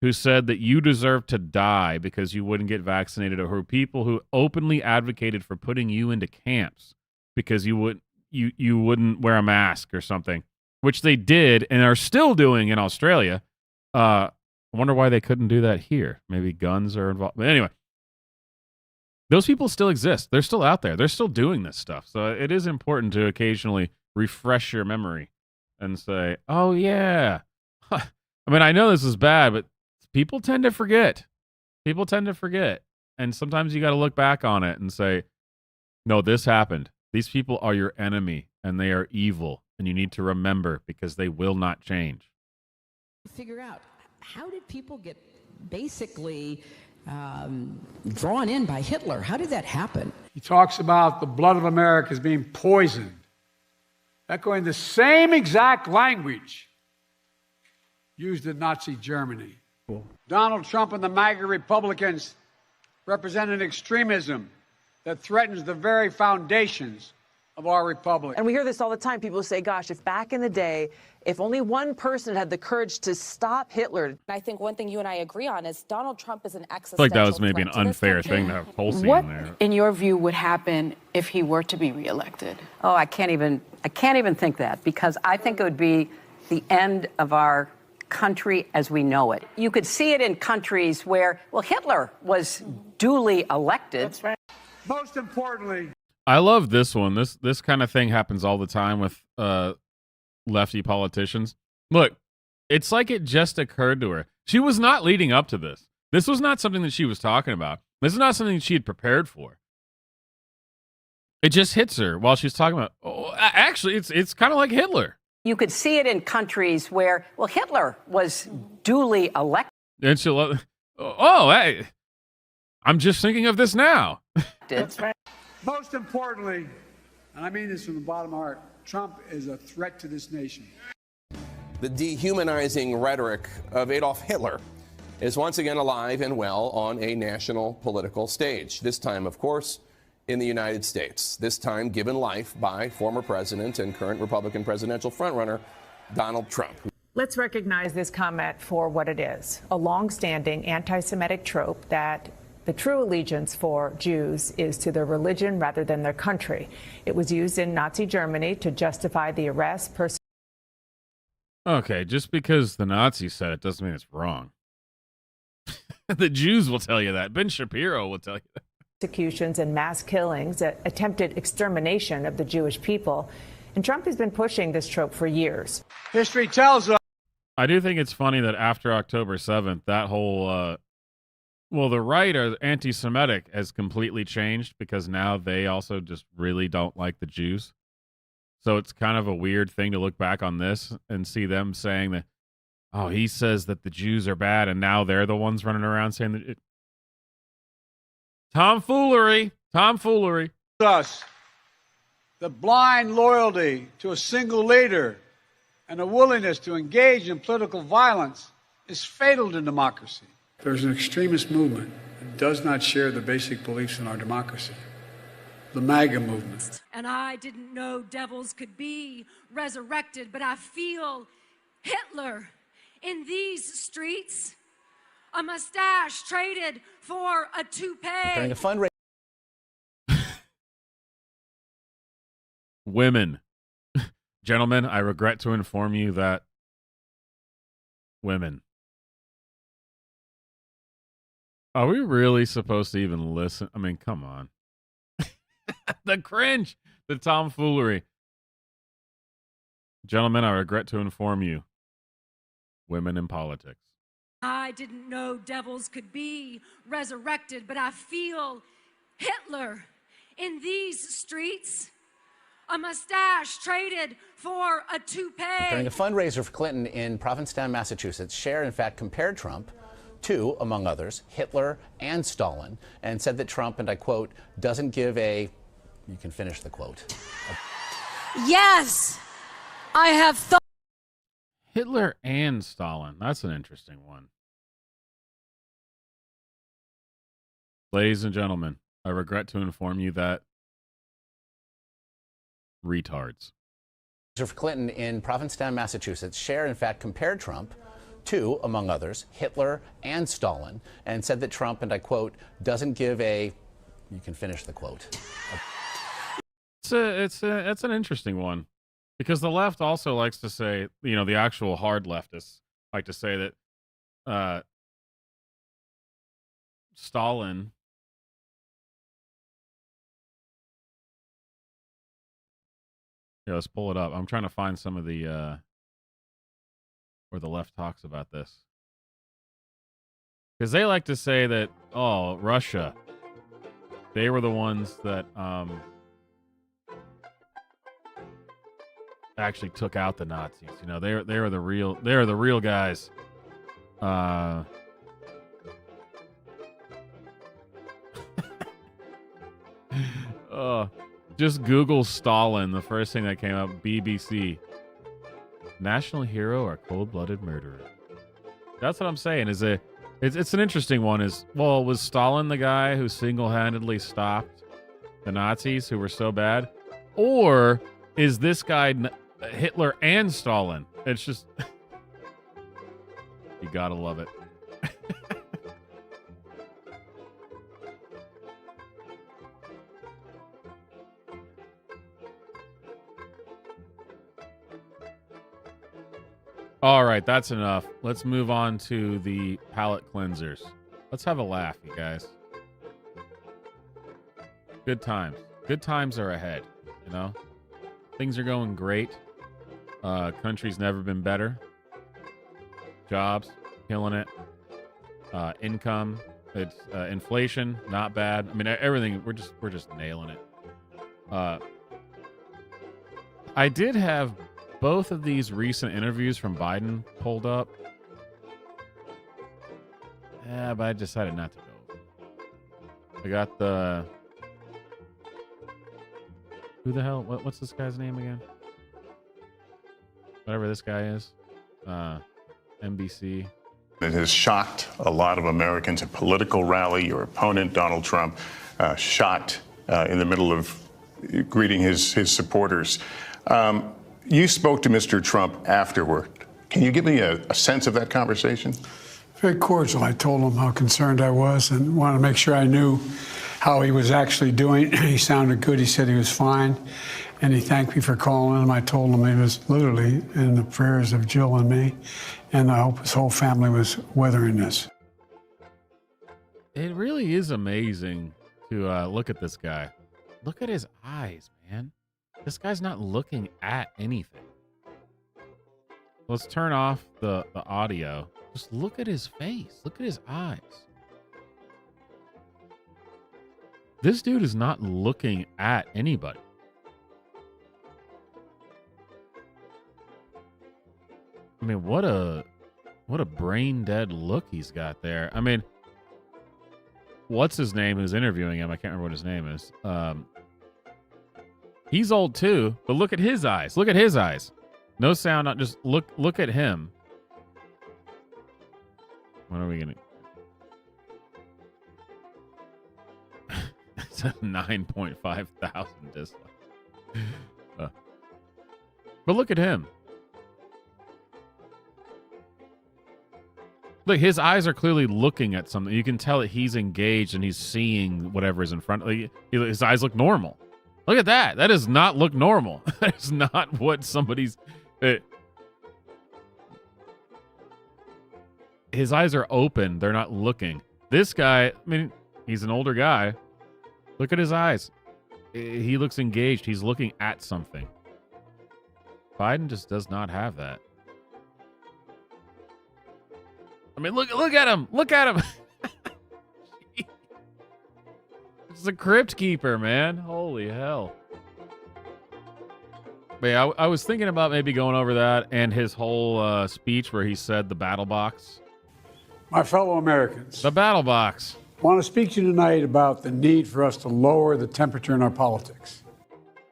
S1: who said that you deserve to die because you wouldn't get vaccinated, or who people who openly advocated for putting you into camps because you wouldn't wear a mask or something, which they did and are still doing in Australia. I wonder why they couldn't do that here. Maybe guns are involved. But anyway, those people still exist. They're still out there. They're still doing this stuff. So it is important to occasionally refresh your memory and say, oh, yeah. I mean, I know this is bad, but people tend to forget. People tend to forget. And sometimes you got to look back on it and say, no, this happened. These people are your enemy and they are evil. And you need to remember because they will not change.
S8: Figure out, how did people get basically drawn in by Hitler? How did that happen?
S13: He talks about the blood of America as being poisoned, echoing the same exact language used in Nazi Germany. Donald Trump and the MAGA Republicans represent an extremism that threatens the very foundations of our republic.
S16: And we hear this all the time. People say, gosh, if back in the day, if only one person had the courage to stop Hitler.
S17: I think one thing you and I agree on is Donald Trump is an existential
S1: I feel like that was maybe an unfair thing to have a whole scene
S18: What,
S1: there.
S18: in your view, would happen if he were to be reelected?
S8: Oh, I can't even think that, because I think it would be the end of our country as we know it. You could see it in countries where, well, Hitler was duly elected.
S13: That's right. Most importantly,
S1: I love this one. This kind of thing happens all the time with lefty politicians. Look, it's like it just occurred to her. She was not leading up to this. This was not something that she was talking about. This is not something she had prepared for. It just hits her while she's talking about, oh, actually, it's kind of like Hitler.
S8: You could see it in countries where, well, Hitler was duly elected.
S1: And she'll, hey, I'm just thinking of this now.
S13: That's right. Most importantly, and I mean this from the bottom of my heart, Trump is a threat to this nation.
S19: The dehumanizing rhetoric of Adolf Hitler is once again alive and well on a national political stage. This time, of course, in the United States. This time given life by former president and current Republican presidential frontrunner Donald Trump.
S27: Let's recognize this comment for what it is, a long-standing anti-Semitic trope that the true allegiance for Jews is to their religion rather than their country. It was used in Nazi Germany to justify the arrest,
S1: Okay, just because the Nazis said it doesn't mean it's wrong. The Jews will tell you that. Ben Shapiro will tell you that.
S27: Persecutions and mass killings, attempted extermination of the Jewish people. And Trump has been pushing this trope for years.
S13: History tells us.
S1: I do think it's funny that after October 7th, that whole, the right or anti-Semitic has completely changed because now they also just really don't like the Jews. So it's kind of a weird thing to look back on this and see them saying that, oh, he says that the Jews are bad, and now they're the ones running around saying that. Tomfoolery.
S13: Us, the blind loyalty to a single leader and a willingness to engage in political violence is fatal to democracy. There's an extremist movement that does not share the basic beliefs in our democracy. The MAGA movement.
S28: And I didn't know devils could be resurrected, but I feel Hitler in these streets. A mustache traded for a toupee.
S29: During a fundraiser.
S1: Women. Gentlemen, I regret to inform you that women. Are we really supposed to even listen? I mean, come on. The cringe, the tomfoolery. Gentlemen, I regret to inform you. Women in politics.
S28: I didn't know devils could be resurrected, but I feel Hitler in these streets. A mustache traded for a toupee.
S29: During a fundraiser for Clinton in Provincetown, Massachusetts, Cher, in fact, compared Trump to, among others, Hitler and Stalin, and said that Trump, and I quote, doesn't give a, you can finish the quote.
S28: Yes, I have thought.
S1: Hitler and Stalin. That's an interesting one. Ladies and gentlemen, I regret to inform you that retards.
S29: For Clinton in Provincetown, Massachusetts, Cher, in fact, compared Trump to, among others, Hitler and Stalin, and said that Trump, and I quote, doesn't give a, you can finish the quote.
S1: It's an interesting one. Because the left also likes to say, the actual hard leftists like to say that Stalin Here, let's pull it up. I'm trying to find some of the where the left talks about this. Because they like to say that, Russia, they were the ones that actually took out the Nazis. They're the real guys. Just Google Stalin. The first thing that came up, BBC. National hero or cold-blooded murderer? That's what I'm saying. It's an interesting one. Was Stalin the guy who single-handedly stopped the Nazis who were so bad? Or is this guy Hitler and Stalin? It's just... You gotta love it. All right, that's enough. Let's move on to the palate cleansers. Let's have a laugh, you guys. Good times. Good times are ahead, Things are going great. Country's never been better. Jobs, killing it. Income, it's inflation, not bad. I mean, everything, we're just nailing it. I did have both of these recent interviews from Biden pulled up. Yeah, but I decided not to go. I got the... Who the hell? What's this guy's name again? Whatever this guy is. NBC.
S3: It has shocked a lot of Americans. A political rally, your opponent, Donald Trump, shot in the middle of greeting his supporters. You spoke to Mr. Trump afterward. Can you give me a sense of that conversation?
S13: Very cordial. I told him how concerned I was and wanted to make sure I knew how he was actually doing. He sounded good. He said he was fine. And he thanked me for calling him. I told him he was literally in the prayers of Jill and me. And I hope his whole family was weathering this.
S1: It really is amazing to look at this guy. Look at his eyes, man. This guy's not looking at anything. Let's turn off the audio. Just look at his face. Look at his eyes. This dude is not looking at anybody. I mean, what a brain dead look he's got there. I mean, what's his name who's interviewing him? I can't remember what his name is. He's old too, but look at his eyes. Look at his eyes. No sound, not just look at him. What are we gonna? It's a 9.5 thousand dislike. But look at him. Look, his eyes are clearly looking at something. You can tell that he's engaged and he's seeing whatever is in front. His eyes look normal. Look at that. That does not look normal. That is not what somebody's... His eyes are open. They're not looking. This guy, I mean, he's an older guy. Look at his eyes. He looks engaged. He's looking at something. Biden just does not have that. I mean, look at him. Look at him. It's a crypt keeper, man. Holy hell. But yeah, I was thinking about maybe going over that and his whole speech where he said the battle box.
S13: My fellow Americans.
S1: The battle box.
S13: I want to speak to you tonight about the need for us to lower the temperature in our politics.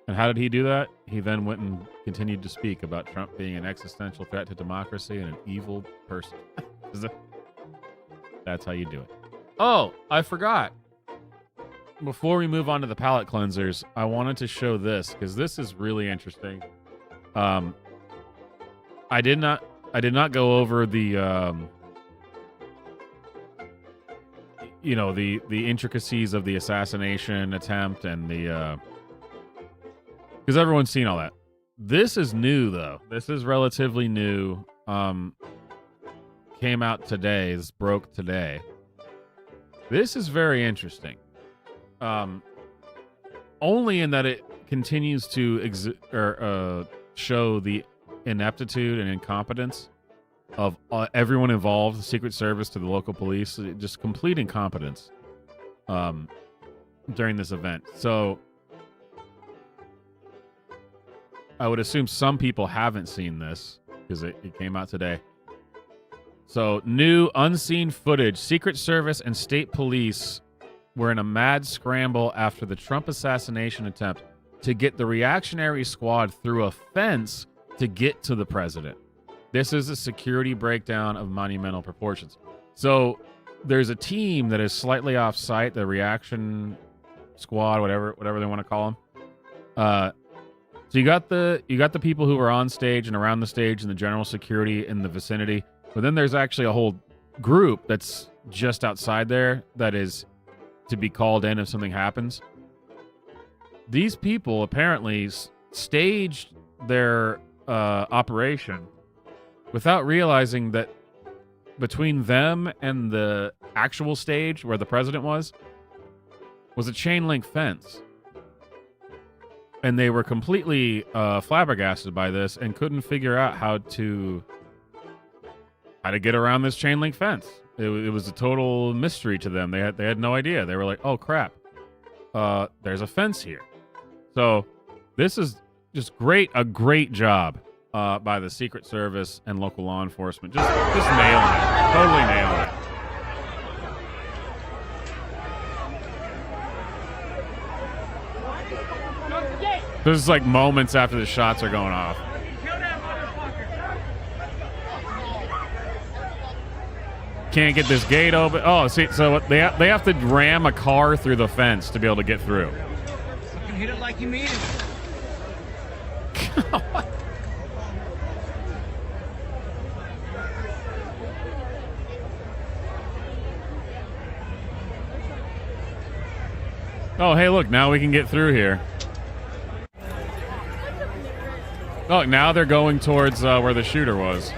S1: And how did he do that? He then went and continued to speak about Trump being an existential threat to democracy and an evil person. That's how you do it. Oh, I forgot. Before we move on to the palate cleansers, I wanted to show this because this is really interesting. I did not go over the the intricacies of the assassination attempt and the because everyone's seen all that. This is new, though. This is relatively new. Came out today. This broke today. This is very interesting. Only in that it continues to show the ineptitude and incompetence of everyone involved, the Secret Service to the local police, just complete incompetence during this event. So I would assume some people haven't seen this because it came out today. So, new unseen footage. Secret Service and state police were in a mad scramble after the Trump assassination attempt to get the reactionary squad through a fence to get to the president. This is a security breakdown of monumental proportions. So, there's a team that is slightly off site, the reaction squad, whatever they want to call them. So you got the people who were on stage and around the stage and the general security in the vicinity. But then there's actually a whole group that's just outside there that is to be called in if something happens. These people apparently staged their operation without realizing that between them and the actual stage where the president was a chain link fence. And they were completely flabbergasted by this and couldn't figure out how to get around this chain link fence. It was a total mystery to them. They had no idea. They were like, "Oh crap, there's a fence here." So this is just a great job by the Secret Service and local law enforcement. Just nailing it, totally nailing it. This is like moments after the shots are going off. Can't get this gate open. Oh, see, so they have to ram a car through the fence to be able to get through.
S5: Fucking hit it like you mean it.
S1: Oh, hey, look, now we can get through here. Oh, now they're going towards where the shooter was.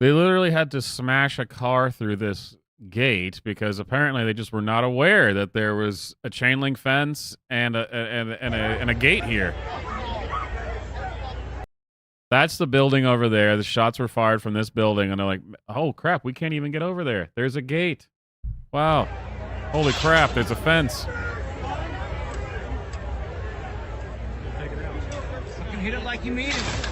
S1: They literally had to smash a car through this gate because apparently they just were not aware that there was a chain link fence and a gate here. That's the building over there. The shots were fired from this building, and they're like, "Oh crap, we can't even get over there. There's a gate. Wow, holy crap, there's a fence."
S5: Fucking hit it like you mean it.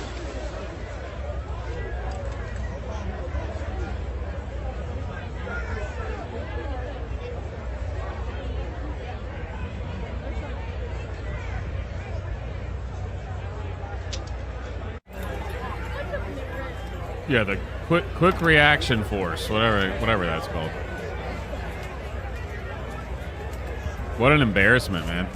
S1: Yeah, the quick reaction force, whatever that's called. What an embarrassment, man.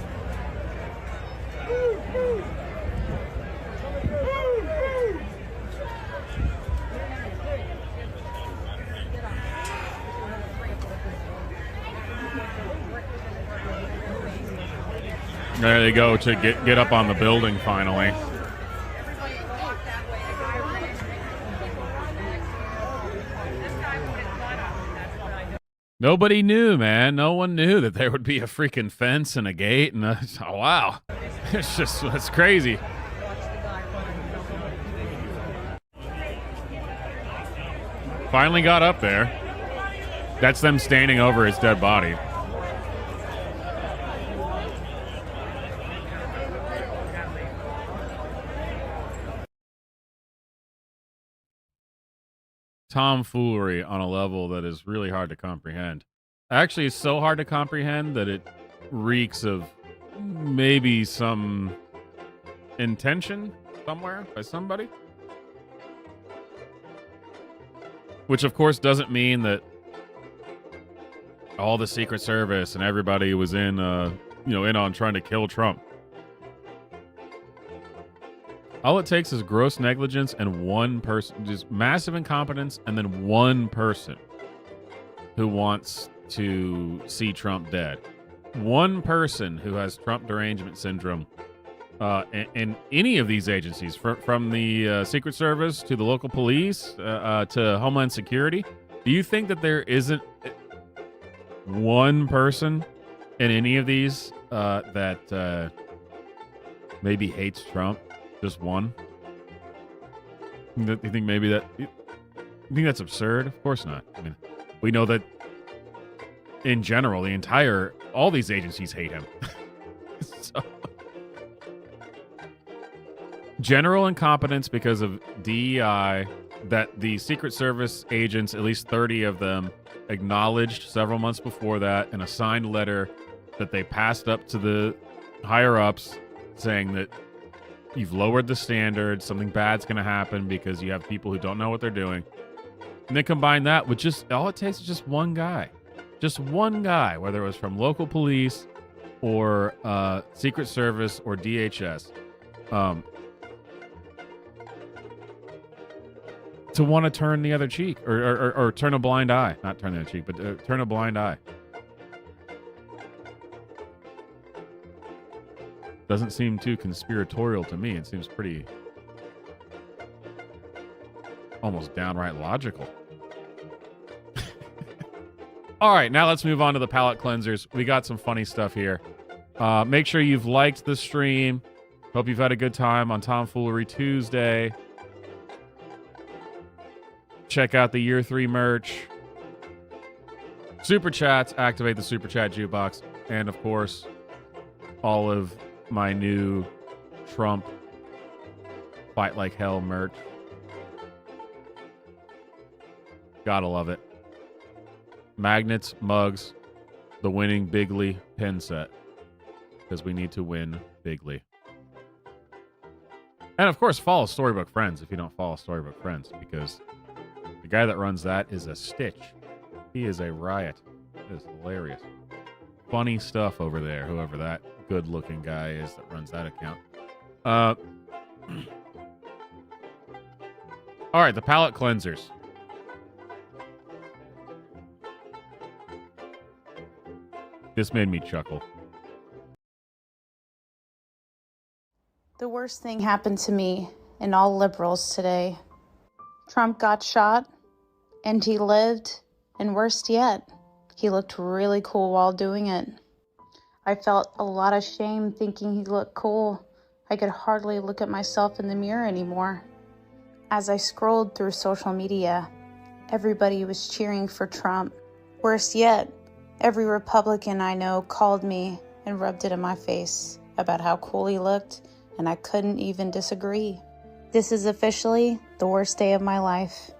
S1: There they go to get up on the building finally. Nobody knew, man. No one knew that there would be a freaking fence and a gate, and oh wow, it's crazy. Finally got up there. That's them standing over his dead body. Tomfoolery on a level that is really hard to comprehend. Actually, it's so hard to comprehend that it reeks of maybe some intention somewhere by somebody. Which, of course, doesn't mean that all the Secret Service and everybody was in on trying to kill Trump. All it takes is gross negligence and one person, just massive incompetence, and then one person who wants to see Trump dead. one person who has Trump derangement syndrome in any of these agencies, from the Secret Service to the local police to Homeland Security, do you think that there isn't one person in any of these that maybe hates Trump? Just one? You think maybe that... You think that's absurd? Of course not. I mean, we know that in general, all these agencies hate him. So, general incompetence because of DEI that the Secret Service agents, at least 30 of them, acknowledged several months before that in a signed letter that they passed up to the higher-ups saying that you've lowered the standard, something bad's going to happen because you have people who don't know what they're doing. And then combine that with all it takes is just one guy. Just one guy, whether it was from local police or Secret Service or DHS, to want to turn the other cheek or turn a blind eye. Not turn the other cheek, but turn a blind eye. Doesn't seem too conspiratorial to me. It seems pretty almost downright logical. All right, now let's move on to the palate cleansers. We got some funny stuff here. Make sure you've liked the stream. Hope you've had a good time on Tomfoolery Tuesday. Check out the Year 3 merch. Super chats, activate the super chat jukebox. And of course, all of my new Trump Fight Like Hell merch. Gotta love it. Magnets, mugs, the winning Bigly pin set. Because we need to win bigly. And of course, follow Storybook Friends if you don't follow Storybook Friends, because the guy that runs that is a stitch. He is a riot. It is hilarious. Funny stuff over there, whoever that good-looking guy is that runs that account. All right, the palate cleansers. This made me chuckle.
S24: The worst thing happened to me and all liberals today. Trump got shot, and he lived, and worst yet, he looked really cool while doing it. I felt a lot of shame thinking he looked cool. I could hardly look at myself in the mirror anymore. As I scrolled through social media, everybody was cheering for Trump. Worse yet, every Republican I know called me and rubbed it in my face about how cool he looked, and I couldn't even disagree. This is officially the worst day of my life.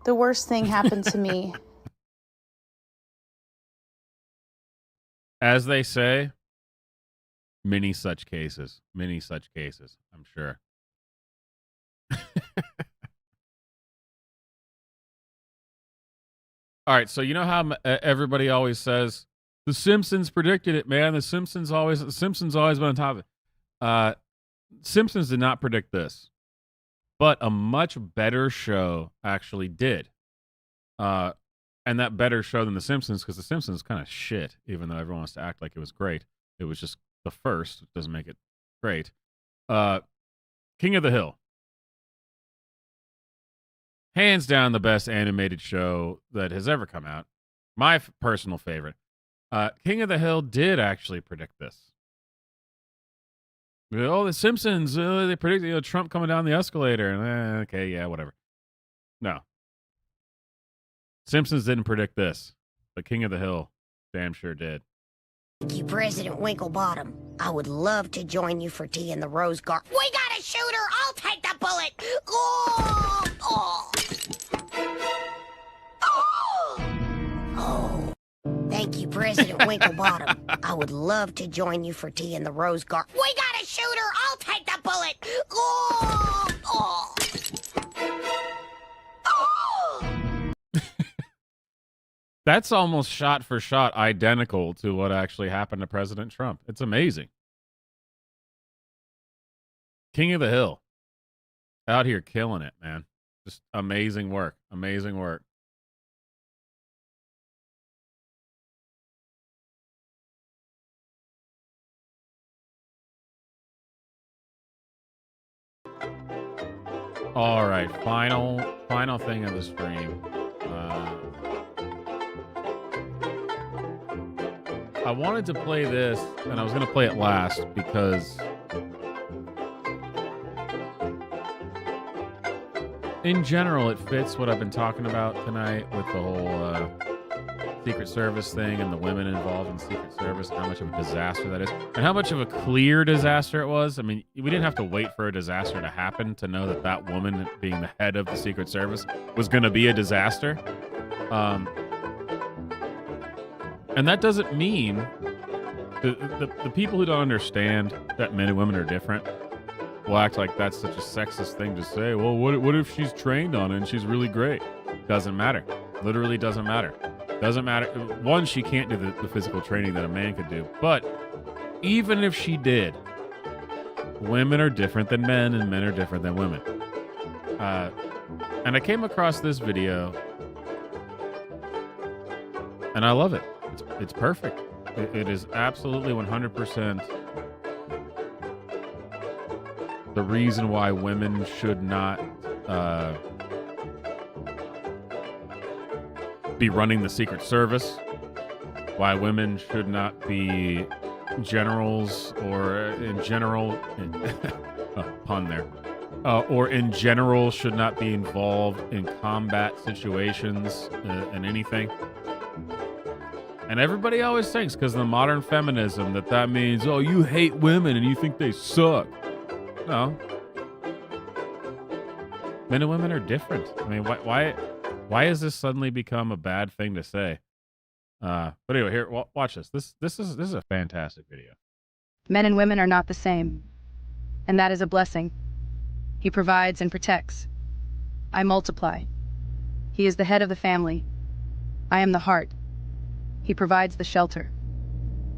S24: The worst thing happened to me.
S1: As they say, many such cases, I'm sure. All right, so you know how everybody always says, The Simpsons predicted it, man. The Simpsons always been on top of it. Simpsons did not predict this, but a much better show actually did. And that better show than The Simpsons, because The Simpsons is kind of shit, even though everyone wants to act like it was great. It was just the first. It doesn't make it great. King of the Hill. Hands down the best animated show that has ever come out. My personal favorite. King of the Hill did actually predict this. Oh, The Simpsons, they predicted Trump coming down the escalator. Okay, yeah, whatever. No. Simpsons didn't predict this, but King of the Hill damn sure did.
S4: Thank you, President Winklebottom. I would love to join you for tea in the Rose Garden. We got a shooter! I'll take the bullet! Oh! Oh! Oh! Thank you, President Winklebottom. I would love to join you for tea in the Rose Garden. We got a shooter! I'll take the bullet! Oh! Oh!
S1: That's almost shot for shot identical to what actually happened to President Trump. It's amazing. King of the Hill. Out here killing it, man. Just amazing work. Amazing work. All right, final thing of the stream. I wanted to play this, and I was going to play it last because in general, it fits what I've been talking about tonight with the whole Secret Service thing and the women involved in Secret Service, and how much of a disaster that is, and how much of a clear disaster it was. I mean, we didn't have to wait for a disaster to happen to know that that woman being the head of the Secret Service was going to be a disaster. And that doesn't mean the people who don't understand that men and women are different will act like that's such a sexist thing to say. Well, what if she's trained on it and she's really great? Doesn't matter. Literally doesn't matter. Doesn't matter. One, she can't do the physical training that a man could do. But even if she did, women are different than men and men are different than women. And I came across this video and I love it. It's perfect. It is absolutely 100% the reason why women should not be running the Secret Service, why women should not be generals, or in general, pun there, or in general should not be involved in combat situations and anything. And everybody always thinks, because of the modern feminism, that means, oh, you hate women and you think they suck. No. Men and women are different. I mean, why has this suddenly become a bad thing to say? But anyway, here, watch this. This is a fantastic video.
S6: Men and women are not the same, and that is a blessing. He provides and protects. I multiply. He is the head of the family. I am the heart. He provides the shelter.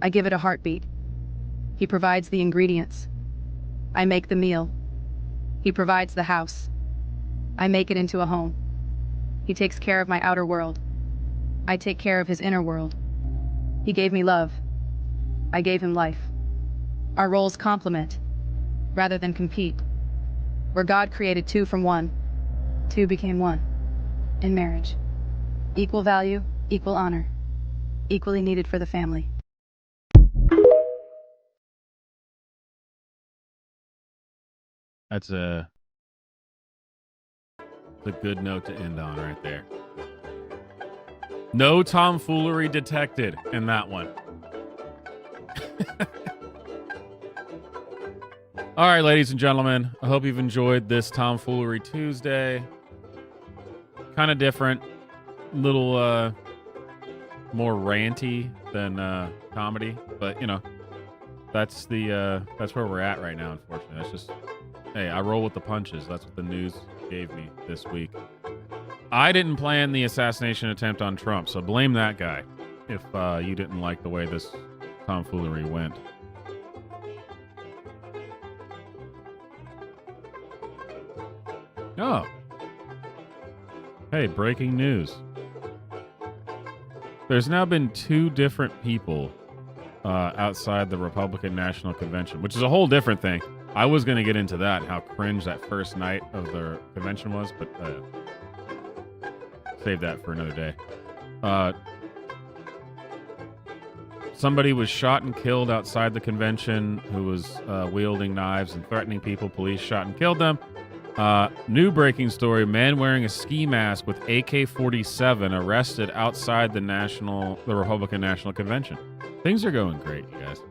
S6: I give it a heartbeat. He provides the ingredients. I make the meal. He provides the house. I make it into a home. He takes care of my outer world. I take care of his inner world. He gave me love. I gave him life. Our roles complement, rather than compete. Where God created two from one, two became one. In marriage. Equal value, equal honor. Equally needed for the family.
S1: That's a good note to end on right there. No tomfoolery detected in that one. All right, ladies and gentlemen, I hope you've enjoyed this Tomfoolery Tuesday. Kind of different, little more ranty than comedy, but you know, that's where we're at right now. Unfortunately, that's just, hey, I roll with the punches. That's what the news gave me this week. I didn't plan the assassination attempt on Trump, so blame that guy if you didn't like the way this tomfoolery went. Oh. Hey, breaking news. There's now been 2 different people outside the Republican National Convention, which is a whole different thing. I was going to get into that, how cringe that first night of the convention was, but save that for another day. Somebody was shot and killed outside the convention who was wielding knives and threatening people. Police shot and killed them. New breaking story, man wearing a ski mask with AK-47 arrested outside the Republican National Convention. Things are going great, you guys.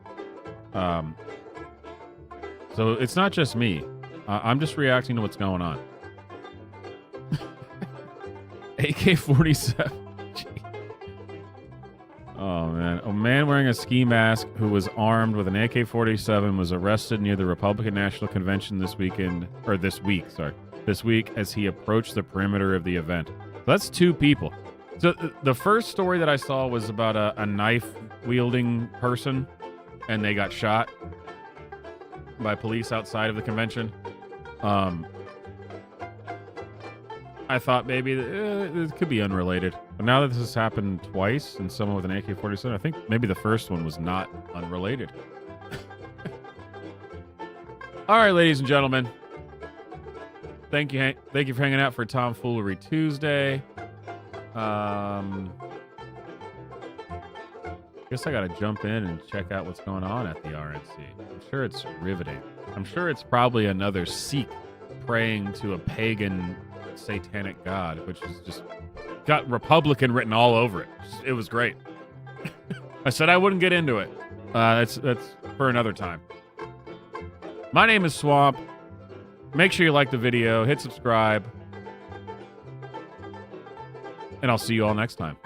S1: So it's not just me. I'm just reacting to what's going on. AK-47. Oh, man. A man wearing a ski mask who was armed with an AK-47 was arrested near the Republican National Convention this week as he approached the perimeter of the event. So that's 2 people. So the first story that I saw was about a knife-wielding person, and they got shot by police outside of the convention. I thought maybe it could be unrelated. But now that this has happened twice and someone with an AK-47, I think maybe the first one was not unrelated. All right, ladies and gentlemen. Thank you for hanging out for Tomfoolery Tuesday. Guess I got to jump in and check out what's going on at the RNC. I'm sure it's riveting. I'm sure it's probably another Sikh praying to a pagan satanic god, which is just got Republican written all over it. It was great. I said I wouldn't get into it. That's for another time. My name is Swamp. Make sure you like the video, hit subscribe, and I'll see you all next time.